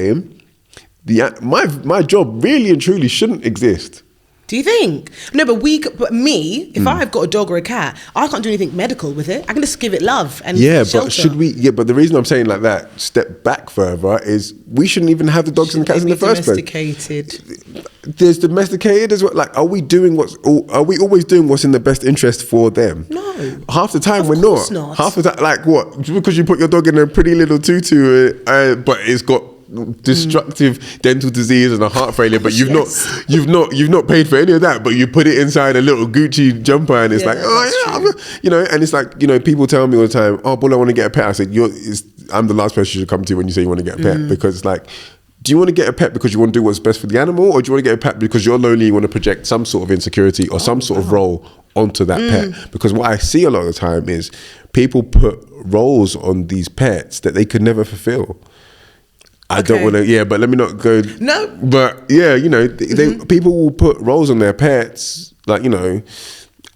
Speaker 1: day, my job really and truly shouldn't exist.
Speaker 2: Do you think? No, but me, if I've got a dog or a cat, I can't do anything medical with it. I can just give it love and shelter.
Speaker 1: But should we? Yeah, but the reason I'm saying like that, step back further, is we shouldn't even have the dogs and cats in the first place.
Speaker 2: Domesticated.
Speaker 1: There's domesticated as well. Like, are we always doing what's in the best interest for them?
Speaker 2: No.
Speaker 1: Half the time
Speaker 2: Of
Speaker 1: we're
Speaker 2: course
Speaker 1: not.
Speaker 2: not.
Speaker 1: Half the time, like what? Just because you put your dog in a pretty little tutu, but it's got destructive dental disease and a heart failure, but you've not paid for any of that, but you put it inside a little Gucci jumper and it's and it's like, people tell me all the time, oh, Bolu, I want to get a pet. I said, I'm the last person you should come to when you say you want to get a pet, because it's like, do you want to get a pet because you want to do what's best for the animal, or do you want to get a pet because you're lonely, you want to project some sort of insecurity or some sort of role onto that pet? Because what I see a lot of the time is people put roles on these pets that they could never fulfill. I don't want to, but let me not go.
Speaker 2: No.
Speaker 1: But yeah, people will put roles on their pets. Like,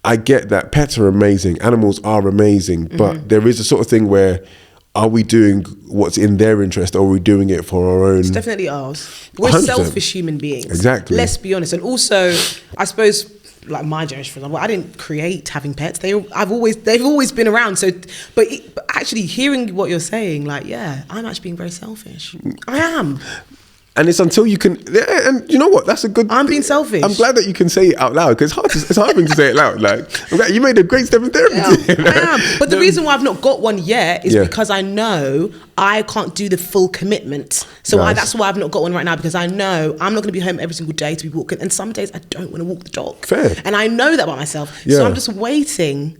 Speaker 1: I get that pets are amazing. Animals are amazing. But there is a sort of thing where, are we doing what's in their interest, or are we doing it for our own?
Speaker 2: It's definitely ours. We're
Speaker 1: 100%.
Speaker 2: Selfish human beings.
Speaker 1: Exactly.
Speaker 2: Let's be honest. And also, I suppose, like my generation, for example, I didn't create having pets. They've always been around. So, but actually hearing what you're saying, like, yeah, I'm actually being very selfish. I am.
Speaker 1: And it's until you can, and you know what? That's a good.
Speaker 2: I'm being selfish.
Speaker 1: I'm glad that you can say it out loud, because it's hard for me to say it loud. Like, I'm glad you made a great step in therapy.
Speaker 2: Yeah, I am. But the reason why I've not got one yet is because I know I can't do the full commitment. So that's why I've not got one right now, because I know I'm not going to be home every single day to be walking. And some days I don't want to walk the dog.
Speaker 1: Fair.
Speaker 2: And I know that about myself.
Speaker 1: Yeah.
Speaker 2: So I'm just waiting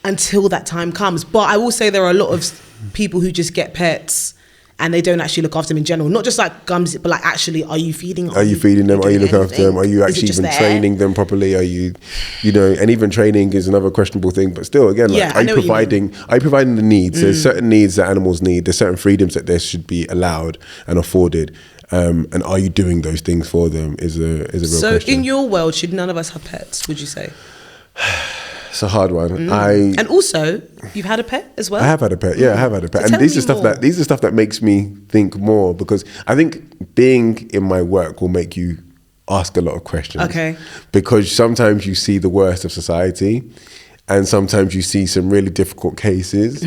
Speaker 2: until that time comes. But I will say there are a lot of people who just get pets and they don't actually look after them in general. Not just like gums, but like, actually, are you feeding them? Are you
Speaker 1: looking after them? Are you actually even training them properly? Are you, and even training is another questionable thing. But still, again, like, are you providing the needs? There's certain needs that animals need. There's certain freedoms that they should be allowed and afforded. And are you doing those things for them is a real question.
Speaker 2: So in your world, should none of us have pets, would you say?
Speaker 1: It's a hard one.
Speaker 2: And also, you've had a pet as well?
Speaker 1: I have had a pet. Yeah, I have had a pet.
Speaker 2: So
Speaker 1: and these are stuff that makes me think more, because I think being in my work will make you ask a lot of questions.
Speaker 2: Okay.
Speaker 1: Because sometimes you see the worst of society, and sometimes you see some really difficult cases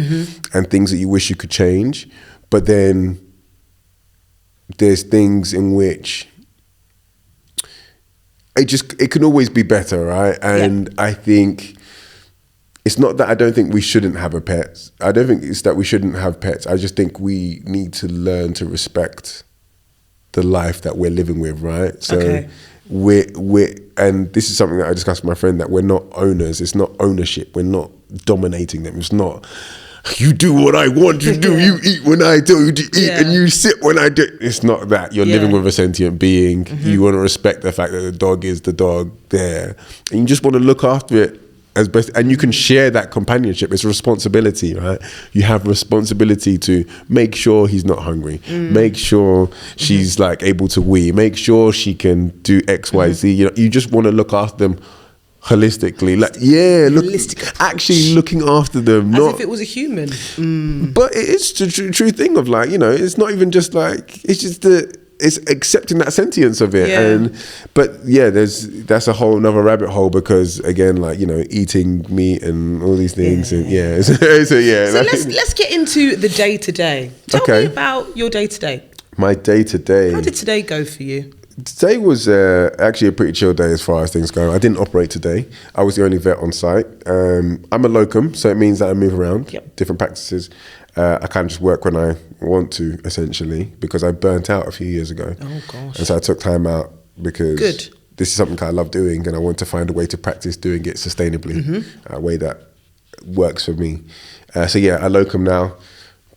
Speaker 1: and things that you wish you could change. But then there's things in which it can always be better, right? And I think it's not that I don't think we shouldn't have a pet. I don't think it's that we shouldn't have pets. I just think we need to learn to respect the life that we're living with, right? So we're and this is something that I discussed with my friend, that we're not owners. It's not ownership. We're not dominating them. It's not, you do what I want you to do. You eat when I do. You eat and you sit when I do. It's not that. You're living with a sentient being. You want to respect the fact that the dog is the dog there, and you just want to look after it as best. And you can share that companionship. It's a responsibility, right? You have responsibility to make sure he's not hungry. Make sure she's like able to wee. Make sure she can do X, Y, Z. You just want to look after them holistically, actually looking after them,
Speaker 2: as if it was a human.
Speaker 1: But it's the true thing of like, it's not even just like, it's just it's accepting that sentience of it. That's a whole another rabbit hole, because again, like, eating meat and all these things, and so
Speaker 2: let's get into the day to day. Tell me about your day to day.
Speaker 1: My day to day.
Speaker 2: How did today go for you?
Speaker 1: Today was actually a pretty chill day as far as things go. I didn't operate today. I was the only vet on site. I'm a locum, so it means that I move around, different practices. I can't just work when I want to, essentially, because I burnt out a few years ago.
Speaker 2: Oh, gosh.
Speaker 1: And so I took time out because this is something I love doing, and I want to find a way to practice doing it sustainably, a way that works for me. I locum now.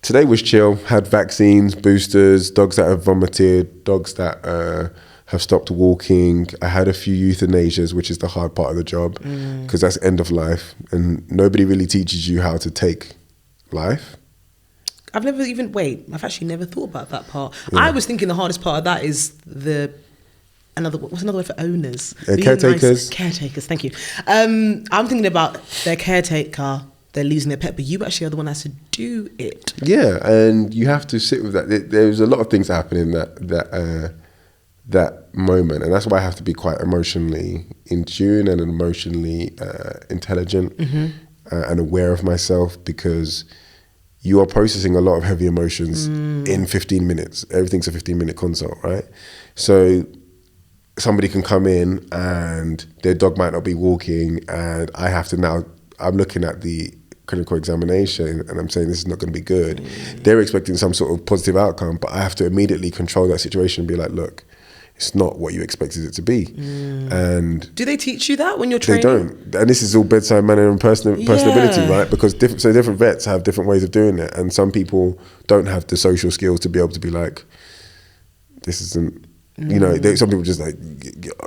Speaker 1: Today was chill, had vaccines, boosters, dogs that have vomited, dogs that have stopped walking. I had a few euthanasias, which is the hard part of the job, because that's end of life, and nobody really teaches you how to take life.
Speaker 2: I've actually never thought about that part. Yeah. I was thinking the hardest part of that is what's another word for owners?
Speaker 1: Caretakers.
Speaker 2: Caretakers, thank you. I'm thinking about their caretaker, they're losing their pet, but you actually are the one that has to do it.
Speaker 1: Yeah, and you have to sit with that. There's a lot of things that happen in that moment, and that's why I have to be quite emotionally in tune and emotionally intelligent and aware of myself, because you are processing a lot of heavy emotions in 15 minutes. Everything's a 15-minute consult, right? So somebody can come in and their dog might not be walking, and I have to now, I'm looking at the clinical examination and I'm saying this is not going to be good. They're expecting some sort of positive outcome, but I have to immediately control that situation and be like, look, it's not what you expected it to be. And
Speaker 2: do they teach you that when you're training?
Speaker 1: They don't. And this is all bedside manner and personability, right? Because different vets have different ways of doing it, and some people don't have the social skills to be able to be like, this isn't, you know, some people just like,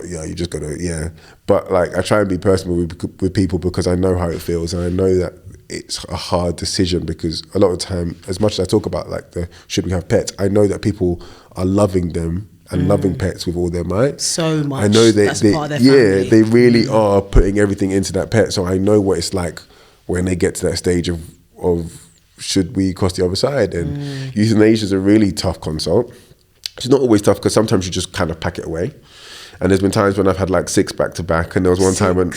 Speaker 1: yeah, you just gotta, yeah. But like, I try and be personal with people, because I know how it feels, and I know that it's a hard decision, because a lot of the time, as much as I talk about like should we have pets, I know that people are loving them and loving pets with all their might. So much. I know that's part of their family. They really are putting everything into that pet. So I know what it's like when they get to that stage of should we cross the other side. And euthanasia is a really tough consult. It's not always tough, because sometimes you just kind of pack it away. And there's been times when I've had like 6 back to back, and there was one time when,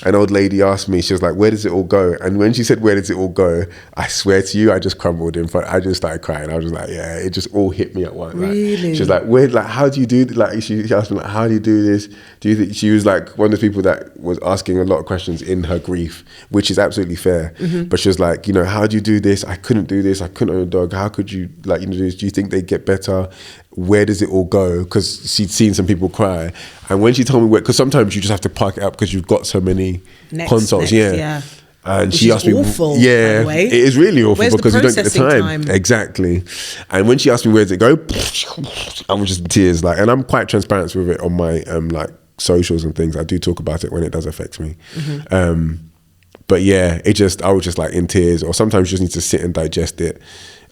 Speaker 1: an old lady asked me, she was like, where does it all go? And when she said, where does it all go? I swear to you, I just crumbled in front. I just started crying. I was just like, yeah, it just all hit me at once.
Speaker 2: Really?
Speaker 1: Like, she was like, where, like, how do you do, like, she asked me, like, how do you do this? Do you think, she was like one of the people that was asking a lot of questions in her grief, which is absolutely fair. But she was like, you know, how do you do this? I couldn't do this. I couldn't own a dog. How could you, like, you know, do this? Do you think they get better? Where does it all go? Because she'd seen some people cry. And when she told me where, because sometimes you just have to park it up because you've got so many consults. Yeah. And which she asked me,
Speaker 2: awful,
Speaker 1: yeah, it is really awful. Where's because you don't get the time. Exactly. And when she asked me where does it go, I was just in tears. Like, and I'm quite transparent with it on my like socials and things. I do talk about it when it does affect me. But yeah, I was just like in tears, or sometimes you just need to sit and digest it.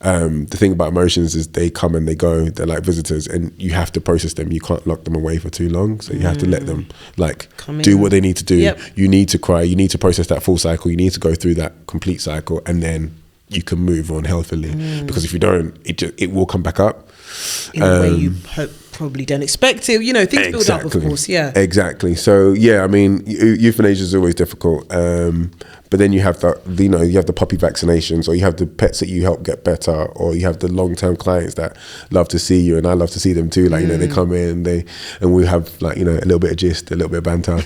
Speaker 1: The thing about emotions is they come and they go. They're like visitors, and you have to process them. You can't lock them away for too long, so you have to let them like do what they need to do. You need to cry. You need to process that full cycle. You need to go through that complete cycle, and then you can move on healthily. Because if you don't, it will come back up
Speaker 2: in a way you probably don't expect it. You know, things build up, of course. Yeah,
Speaker 1: exactly. So yeah, I mean, euthanasia is always difficult. But then you have the puppy vaccinations, or you have the pets that you help get better, or you have the long-term clients that love to see you, and I love to see them too. Like, you know, they come in, and we have like, you know, a little bit of gist, a little bit of banter,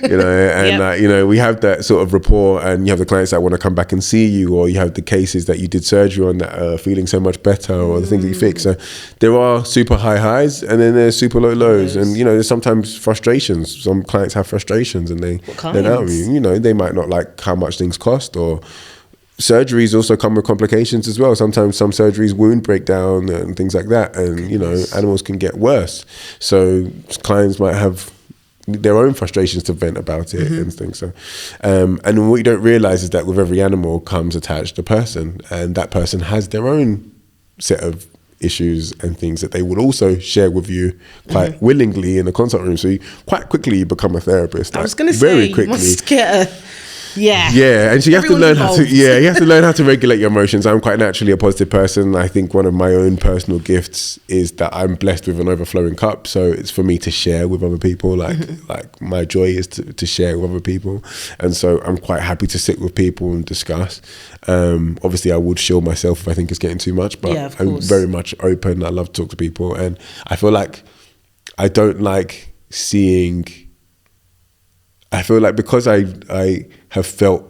Speaker 1: you know, and you know, we have that sort of rapport. And you have the clients that want to come back and see you, or you have the cases that you did surgery on that are feeling so much better, or the things that you fix. So there are super high highs, and then there's super low lows, and you know, there's sometimes frustrations. Some clients have frustrations, and they're out of you. You know, they might not like how much things cost, or surgeries also come with complications as well. Sometimes some surgeries wound breakdown and things like that, and you know, animals can get worse. So clients might have their own frustrations to vent about it and things. So, and what you don't realize is that with every animal comes attached a person, and that person has their own set of issues and things that they would also share with you quite willingly in the consult room. So you quite quickly become a therapist.
Speaker 2: I was going to say, you must get
Speaker 1: yeah, and so you have to learn how to you have to learn how to regulate your emotions. I'm quite naturally a positive person. I think one of my own personal gifts is that I'm blessed with an overflowing cup, so it's for me to share with other people. Like my joy is to share with other people, and so I'm quite happy to sit with people and discuss. Obviously I would shield myself if I think it's getting too much, but I'm very much open. I love to talk to people, and I feel like I don't like seeing, I feel like because I have felt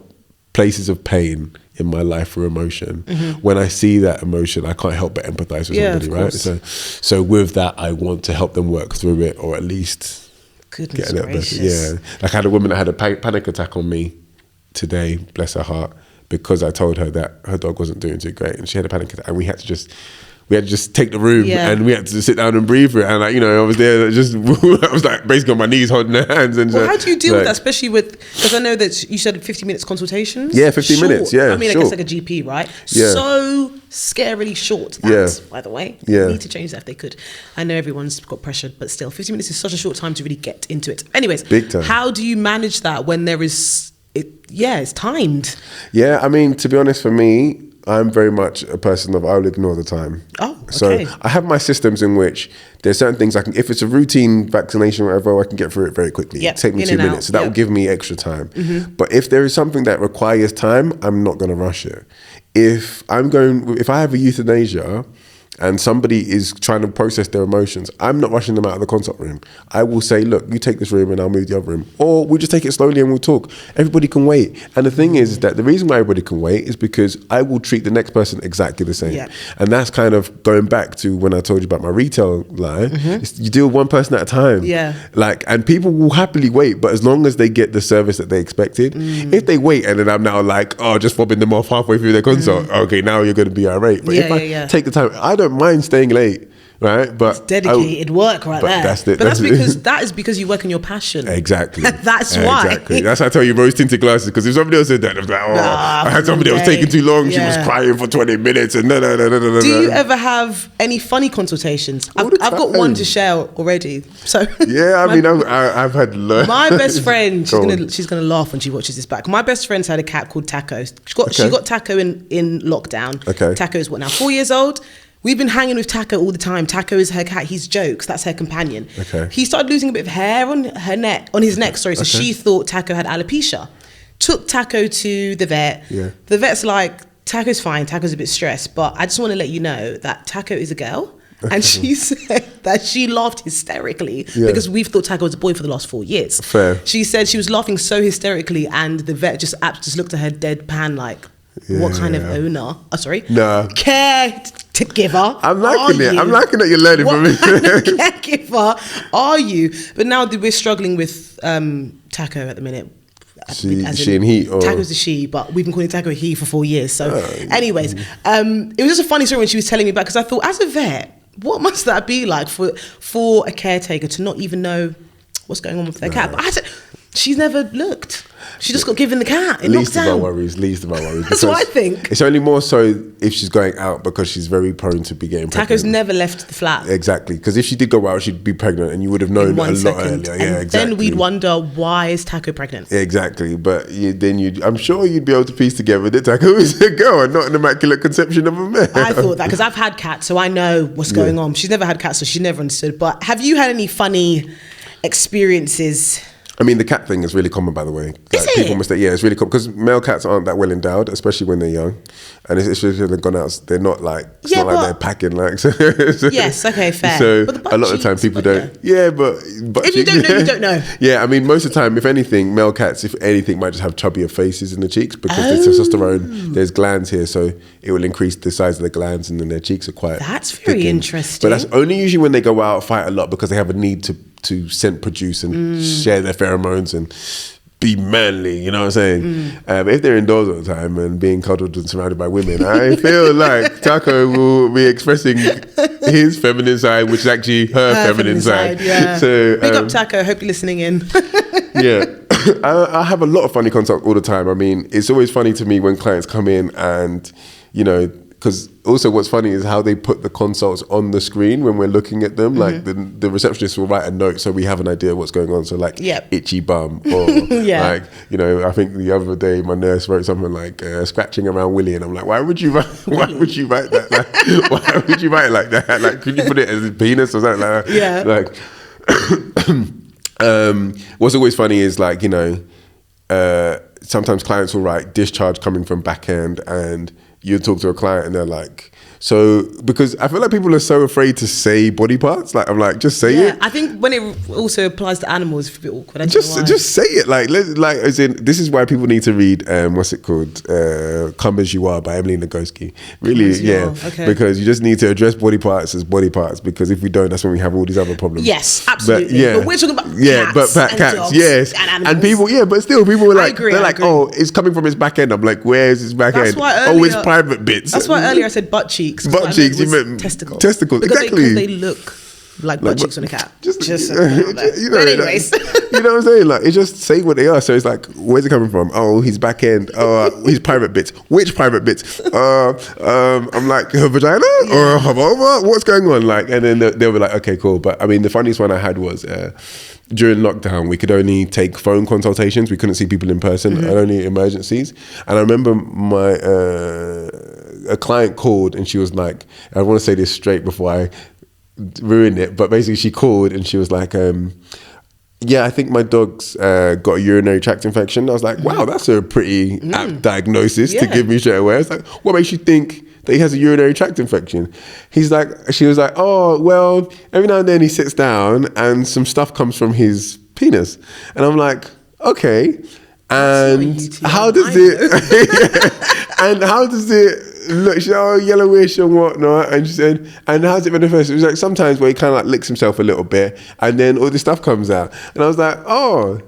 Speaker 1: places of pain in my life for emotion, when I see that emotion, I can't help but empathize with somebody, right? So with that, I want to help them work through it, or at least get a little better. Yeah, like I had a woman that had a panic attack on me today, bless her heart, because I told her that her dog wasn't doing too great, and she had a panic attack, and we we had to just take the room and we had to sit down and breathe for it. And like, you know, I was there just, I was like basically on my knees holding their hands. And
Speaker 2: well, how do you deal with that, especially with, because I know that you said 50 minutes consultations?
Speaker 1: Yeah, 15 minutes, yeah.
Speaker 2: I mean, I guess like a GP, right?
Speaker 1: Yeah.
Speaker 2: So scarily short, that, by the way.
Speaker 1: Yeah.
Speaker 2: They need to change that if they could. I know everyone's got pressured, but still, 50 minutes is such a short time to really get into it. Anyways,
Speaker 1: big time.
Speaker 2: How do you manage that when there is, it's timed?
Speaker 1: Yeah, I mean, to be honest, for me, I'm very much a person of I'll ignore the time.
Speaker 2: Oh, okay.
Speaker 1: So I have my systems in which there's certain things I can, if it's a routine vaccination or whatever, I can get through it very quickly.
Speaker 2: Yep.
Speaker 1: Take me 2 minutes. So that will give me extra time. But if there is something that requires time, I'm not going to rush it. If I have a euthanasia and somebody is trying to process their emotions, I'm not rushing them out of the consult room. I will say, look, you take this room and I'll move the other room. Or we'll just take it slowly and we'll talk. Everybody can wait. And the thing is that the reason why everybody can wait is because I will treat the next person exactly the same. Yeah. And that's kind of going back to when I told you about my retail line. You deal with one person at a time.
Speaker 2: Yeah.
Speaker 1: Like, and people will happily wait, but as long as they get the service that they expected. If they wait and then I'm now like, oh, just fobbing them off halfway through their consult, okay, now you're going to be irate. But if I take the time, I don't mind staying late, right? But
Speaker 2: it's dedicated work right there. That is because you work in your passion.
Speaker 1: Exactly.
Speaker 2: That's why.
Speaker 1: Exactly. That's how I tell you rose tinted glasses, because if somebody else said that, I was like, I had somebody that was taking too long. She was crying for 20 minutes and no.
Speaker 2: Do you ever have any funny consultations? I've got one to share already. So
Speaker 1: yeah, I mean, I've had loads.
Speaker 2: My best friend, she's gonna laugh when she watches this back. My best friend's had a cat called Taco. She got Taco in lockdown.
Speaker 1: Okay.
Speaker 2: Taco is what now, 4 years old. We've been hanging with Taco all the time. Taco is her cat. He's Jokes. That's her companion.
Speaker 1: Okay.
Speaker 2: He started losing a bit of hair on his neck. So she thought Taco had alopecia. Took Taco to the vet.
Speaker 1: Yeah.
Speaker 2: The vet's like, Taco's fine. Taco's a bit stressed, but I just want to let you know that Taco is a girl. And she said that she laughed hysterically because we've thought Taco was a boy for the last 4 years.
Speaker 1: Fair.
Speaker 2: She said she was laughing so hysterically, and the vet just looked at her deadpan like, what kind of owner? Caregiver.
Speaker 1: I'm liking it. I'm liking that you're learning from me.
Speaker 2: Caregiver are you? But now we're struggling with Taco at the minute.
Speaker 1: She and he. Or?
Speaker 2: Taco's a she, but we've been calling Taco a he for 4 years. So, anyways, it was just a funny story when she was telling me about, because I thought, as a vet, what must that be like for a caretaker to not even know what's going on with their cat? But she's never looked. She just got given the cat in
Speaker 1: least
Speaker 2: lockdown.
Speaker 1: Least of our worries.
Speaker 2: That's what I think.
Speaker 1: It's only more so if she's going out, because she's very prone to be getting pregnant.
Speaker 2: Taco's never left the flat.
Speaker 1: Exactly. Because if she did go out, she'd be pregnant, and you would have known a lot earlier. Yeah, exactly.
Speaker 2: Then we'd wonder, why is Taco pregnant?
Speaker 1: Exactly. But I'm sure you'd be able to piece together that Taco is a girl and not an immaculate conception of a man.
Speaker 2: I thought that because I've had cats, so I know what's going on. She's never had cats, so she never understood. But have you had any funny experiences?
Speaker 1: I mean, the cat thing is really common, by the way.
Speaker 2: Is it?
Speaker 1: People mistake, it's really common, because male cats aren't that well endowed, especially when they're young, and especially when they've gone out. They're not like not like they're packing like.
Speaker 2: Yes, okay, fair.
Speaker 1: So a lot of the time people don't. Yeah, but
Speaker 2: if you don't know, you don't know.
Speaker 1: Yeah, I mean, most of the time, if anything, male cats, if anything, might just have chubbier faces in the cheeks, because there's testosterone. There's glands here, so it will increase the size of the glands, and then their cheeks are quite.
Speaker 2: That's very interesting.
Speaker 1: But that's only usually when they go out, fight a lot, because they have a need to scent produce and share their pheromones and be manly, you know what I'm saying? But if they're indoors all the time and being cuddled and surrounded by women, I feel like Taco will be expressing his feminine side, which is actually her feminine side.
Speaker 2: Yeah.
Speaker 1: So,
Speaker 2: big up Taco, hope you're listening in.
Speaker 1: Yeah. I have a lot of funny consults all the time. I mean, it's always funny to me when clients come in and, you know, because also what's funny is how they put the consults on the screen when we're looking at them. Like the receptionist will write a note so we have an idea of what's going on. So like itchy bum, or like, you know, I think the other day my nurse wrote something like scratching around Willie, and I'm like, why would you write that? Like, why would you write it like that? Like, could you put it as a penis or something like that?
Speaker 2: Yeah.
Speaker 1: Like, what's always funny is, like, you know, sometimes clients will write discharge coming from back end, and you talk to a client and they're like, so, because I feel like people are so afraid to say body parts. Like, I'm like, just say it.
Speaker 2: I think when it also applies to animals, it's a bit awkward.
Speaker 1: Just say it. Like, as in, this is why people need to read, what's it called? Come As You Are by Emily Nagoski. Really,
Speaker 2: Okay.
Speaker 1: Because you just need to address body parts as body parts, because if we don't, that's when we have all these other problems.
Speaker 2: Yes, absolutely. But we're talking about cats,
Speaker 1: cats, yes.
Speaker 2: And animals.
Speaker 1: And people, but still, people were like,
Speaker 2: I agree.
Speaker 1: oh, it's coming from his back end. I'm like, where's his back end?
Speaker 2: Why earlier,
Speaker 1: his private bits.
Speaker 2: That's why earlier I said butt cheeks. cheeks.
Speaker 1: Butt cheeks, you meant
Speaker 2: testicles.
Speaker 1: Testicles, exactly.
Speaker 2: Because they look like butt cheeks on a cat. Just
Speaker 1: you know,
Speaker 2: but anyways.
Speaker 1: you know what I'm saying? Like, it's just saying what they are. So it's like, where's it coming from? Oh, his back end. His private bits. Which private bits? I'm like, her vagina or her vulva? What's going on? Like, and then they'll be like, okay, cool. But I mean, the funniest one I had was during lockdown, we could only take phone consultations. We couldn't see people in person, and only emergencies. And I remember a client called, and she was like, I want to say this straight before I ruin it, but basically she called and she was like, yeah, I think my dog's got a urinary tract infection. I was like, wow, that's a pretty apt diagnosis to give me straight away. I was like, what makes you think that he has a urinary tract infection? She was like, oh, well, every now and then he sits down and some stuff comes from his penis. And I'm like, okay. And how does it look? She's yellowish and whatnot. And she said, and how's it manifest? It was like sometimes where he kind of like licks himself a little bit and then all this stuff comes out. And I was like, oh.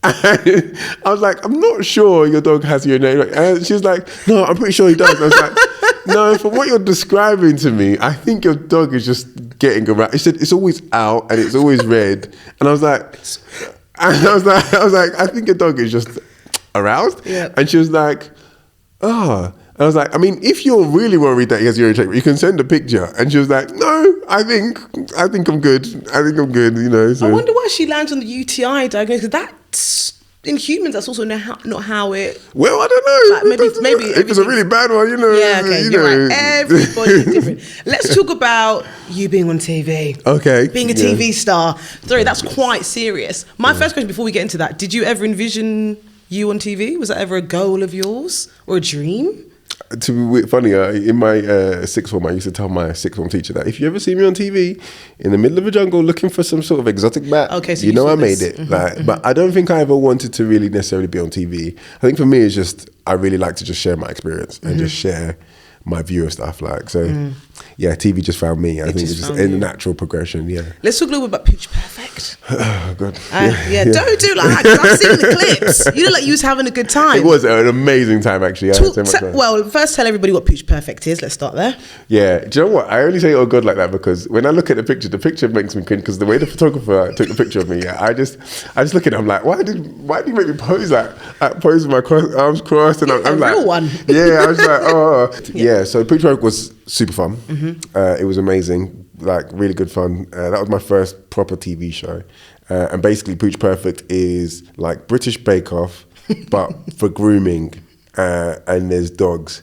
Speaker 1: I was like, I'm not sure your dog has urinary. And she was like, no, I'm pretty sure he does. I was like, no, from what you're describing to me, I think your dog is just getting around. She said, it's always out and it's always red. And I was like, I think your dog is just aroused. Yep. And she was like, oh. And I was like, I mean, if you're really worried that he has urinary tract, you can send a picture. And she was like, no, I think I'm good. You know. So.
Speaker 2: I wonder why she lands on the UTI diagnosis. That's in humans. That's also not how it.
Speaker 1: Well, I don't know.
Speaker 2: Like maybe
Speaker 1: if it's a really bad one, you know.
Speaker 2: Yeah, okay, you're right. Everybody's different. Let's talk about you being on TV.
Speaker 1: Okay.
Speaker 2: Being a TV star. Sorry, that's quite serious. My first question before we get into that: did you ever envision you on TV? Was that ever a goal of yours or a dream?
Speaker 1: To be funny, in my sixth form, I used to tell my sixth form teacher that if you ever see me on TV in the middle of a jungle looking for some sort of exotic bat,
Speaker 2: okay, so
Speaker 1: you know I made it. But I don't think I ever wanted to really necessarily be on TV. I think for me, it's just I really like to just share my experience and just share my view of stuff. Like so, yeah, TV just found me. I think it's just a natural progression. Yeah.
Speaker 2: Let's talk a little bit about Picture Perfect.
Speaker 1: Oh God.
Speaker 2: Don't do like that. 'Cause I've seen the clips. You look like you was having a good time.
Speaker 1: It was an amazing time, actually.
Speaker 2: Well, first tell everybody what Picture Perfect is. Let's start there.
Speaker 1: Yeah. Do you know what? I only say "oh God" like that because when I look at the picture makes me cringe because the way the photographer took the picture of me. Yeah, I just look at it. I'm like, why did you make me pose like pose with my arms crossed? And I'm like,
Speaker 2: real one.
Speaker 1: Yeah. I was like, oh. Yeah. So Picture Perfect was super fun. It was amazing, like really good fun. That was my first proper TV show. And basically Pooch Perfect is like British Bake Off, but for grooming. And there's dogs.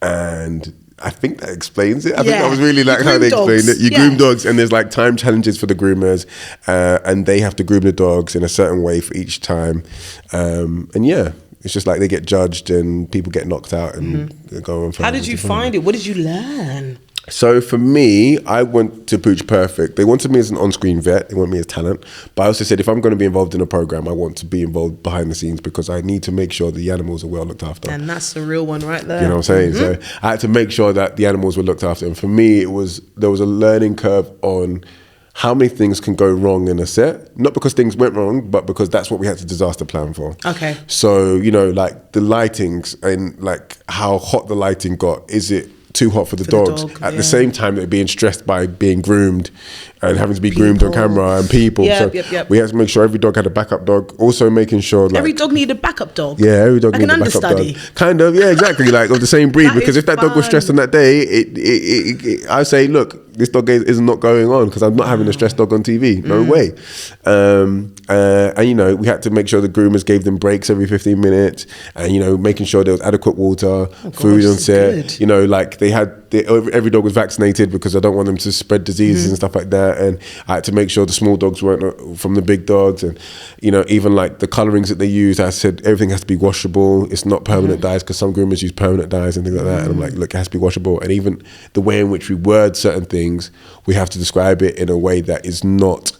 Speaker 1: And I think that explains it. I think that was really like how they explained it. You groom dogs and there's like time challenges for the groomers. And they have to groom the dogs in a certain way for each time. And yeah. It's just like they get judged and people get knocked out and go on.
Speaker 2: How did you find it? What did you learn?
Speaker 1: So for me, I went to Pooch Perfect. They wanted me as an on-screen vet. They want me as talent. But I also said, if I'm going to be involved in a program, I want to be involved behind the scenes because I need to make sure the animals are well looked after.
Speaker 2: And that's the real one right there.
Speaker 1: You know what I'm saying? So I had to make sure that the animals were looked after. And for me, there was a learning curve on how many things can go wrong in a set, not because things went wrong, but because that's what we had to disaster plan for.
Speaker 2: Okay.
Speaker 1: So, you know, like the lightings and like how hot the lighting got. Is it too hot for the dogs? At the same time, they're being stressed by being groomed and having to be groomed on camera and people. We had to make sure every dog had a backup dog. Also making sure like,
Speaker 2: every dog needed a backup dog.
Speaker 1: Yeah, every dog needed a backup dog. Kind of, yeah, exactly. Like of the same breed. Because if that dog was stressed on that day, I say, look, this dog is not going on because I'm not having a stressed dog on TV. No way. And, you know, we had to make sure the groomers gave them breaks every 15 minutes and, you know, making sure there was adequate water, food on set. Good. You know, like every dog was vaccinated because I don't want them to spread diseases and stuff like that. And I had to make sure the small dogs weren't from the big dogs. And, you know, even like the colorings that they use, I said everything has to be washable. It's not permanent dyes because some groomers use permanent dyes and things like that. And I'm like, look, it has to be washable. And even the way in which we word certain things, we have to describe it in a way that is not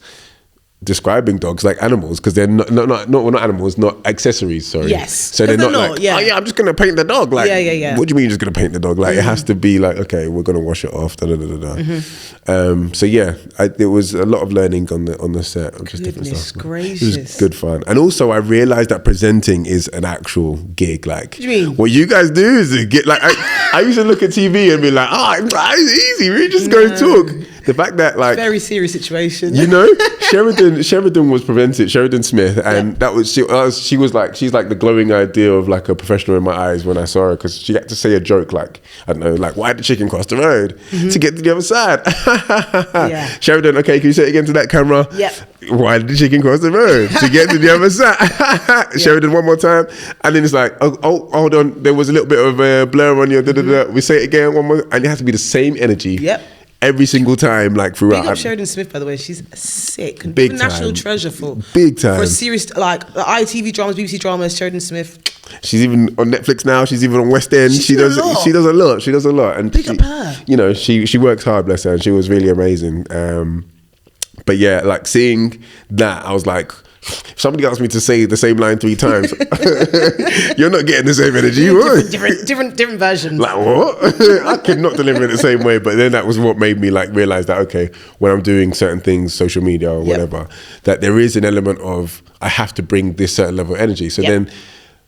Speaker 1: describing dogs like animals, because they're not animals, not accessories, sorry.
Speaker 2: Yes.
Speaker 1: So they're not like, oh yeah, I'm just going to paint the dog. Like, what do you mean you're just going to paint the dog? Like, it has to be like, okay, we're going to wash it off, da da da da. So yeah, there was a lot of learning on the set of just different stuff.
Speaker 2: Gracious.
Speaker 1: It was good fun. And also I realized that presenting is an actual gig. Like,
Speaker 2: what do you mean?
Speaker 1: What you guys do is a gig. Like, I used to look at TV and be like, it's easy, we just go talk. The fact that, like,
Speaker 2: very serious situation.
Speaker 1: You know, Sheridan was presented, Sheridan Smith, and that was she's like the glowing idea of like a professional in my eyes when I saw her, because she had to say a joke like, I don't know, like, why did the chicken cross the road to get to the other side? Sheridan, okay, can you say it again to that camera? Why did the chicken cross the road to get to the other side? Sheridan, one more time, and then it's like, oh, hold on, there was a little bit of a blur on your we say it again one more, and it has to be the same energy. Every single time, like, throughout.
Speaker 2: Big up Sheridan Smith, by the way. She's sick.
Speaker 1: Big time.
Speaker 2: National treasure for a series like ITV dramas, BBC dramas. Sheridan Smith.
Speaker 1: She's even on Netflix now. She's even on West End. She does a lot. And
Speaker 2: big up her.
Speaker 1: You know, she works hard, bless her. And she was really amazing. But yeah, like, seeing that, I was like, if somebody asked me to say the same line 3 times, you're not getting the same energy.
Speaker 2: Different versions.
Speaker 1: Like, what? I could not deliver it the same way. But then that was what made me like realize that, okay, when I'm doing certain things, social media or whatever, that there is an element of, I have to bring this certain level of energy. So then,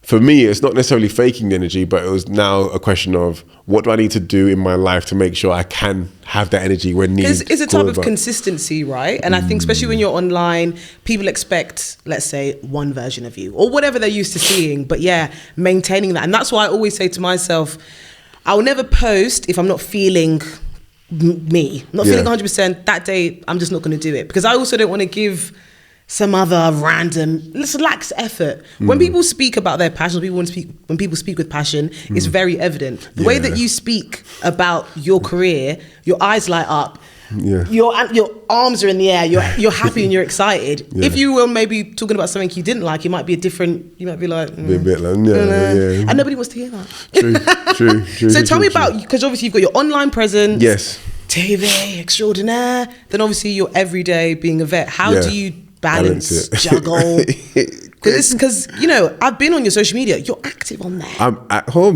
Speaker 1: for me, it's not necessarily faking the energy, but it was now a question of, what do I need to do in my life to make sure I can have that energy when needed? Because
Speaker 2: it's a type of consistency, right? And I think especially when you're online, people expect, let's say, one version of you or whatever they're used to seeing. But yeah, maintaining that. And that's why I always say to myself, I'll never post if I'm not feeling me, not feeling 100%. That day, I'm just not going to do it. Because I also don't want to give some other random, lacks effort. When people speak about their passion, when people speak with passion, it's very evident. The way that you speak about your career, your eyes light up. Your arms are in the air. You're happy and you're excited. If you were maybe talking about something you didn't like, you might be like,
Speaker 1: be a bit like,
Speaker 2: and nobody wants to hear that. True. So tell me about, because obviously you've got your online presence.
Speaker 1: Yes.
Speaker 2: TV extraordinaire. Then obviously your everyday being a vet. How do you balance juggle? Because you know, I've been on your social media. You're active on there. I'm active.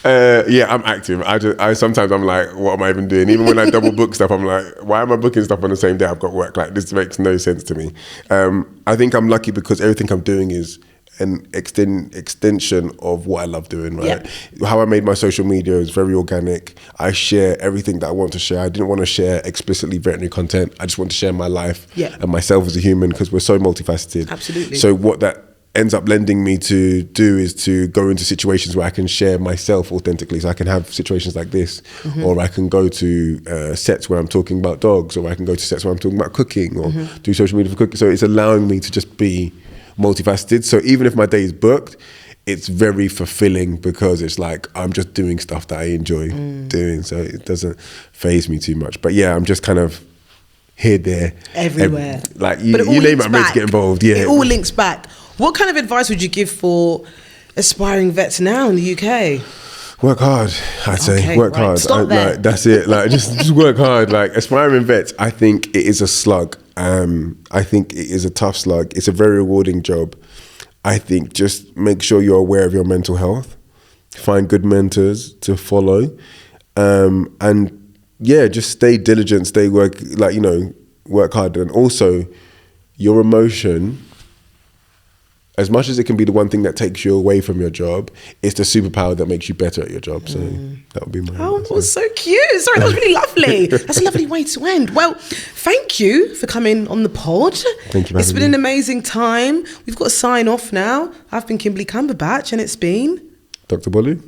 Speaker 1: I'm active. I sometimes I'm like, what am I even doing? Even when I double book stuff, I'm like, why am I booking stuff on the same day I've got work? Like, this makes no sense to me. I think I'm lucky because everything I'm doing is an extension of what I love doing, right? How I made my social media is very organic. I share everything that I want to share. I didn't want to share explicitly veterinary content. I just want to share my life and myself as a human, because we're so multifaceted.
Speaker 2: Absolutely.
Speaker 1: So what that ends up lending me to do is to go into situations where I can share myself authentically. So I can have situations like this, or I can go to sets where I'm talking about dogs, or I can go to sets where I'm talking about cooking, or do social media for cooking. So it's allowing me to just be multifaceted. So even if my day is booked, it's very fulfilling, because it's like I'm just doing stuff that I enjoy doing. So it doesn't faze me too much. But yeah, I'm just kind of here, there,
Speaker 2: everywhere.
Speaker 1: Like you name it, I'm ready to get involved. Yeah,
Speaker 2: it all links back. What kind of advice would you give for aspiring vets now in the UK?
Speaker 1: Work hard, I'd say. Work hard.
Speaker 2: Stop there.
Speaker 1: Like, that's it. Like, just work hard. Like, aspiring vets, I think it is a slug. I think it is a tough slug. It's a very rewarding job. I think just make sure you're aware of your mental health. Find good mentors to follow. And yeah, just stay diligent, work hard. And also, your emotion, as much as it can be the one thing that takes you away from your job, it's the superpower that makes you better at your job. So that would be my
Speaker 2: answer. That was so cute. Sorry, that was really lovely. That's a lovely way to end. Well, thank you for coming on the pod.
Speaker 1: Thank you.
Speaker 2: It's been an amazing time. We've got to sign off now. I've been Kimberly Cumberbatch, and it's been
Speaker 1: Dr. Bolu.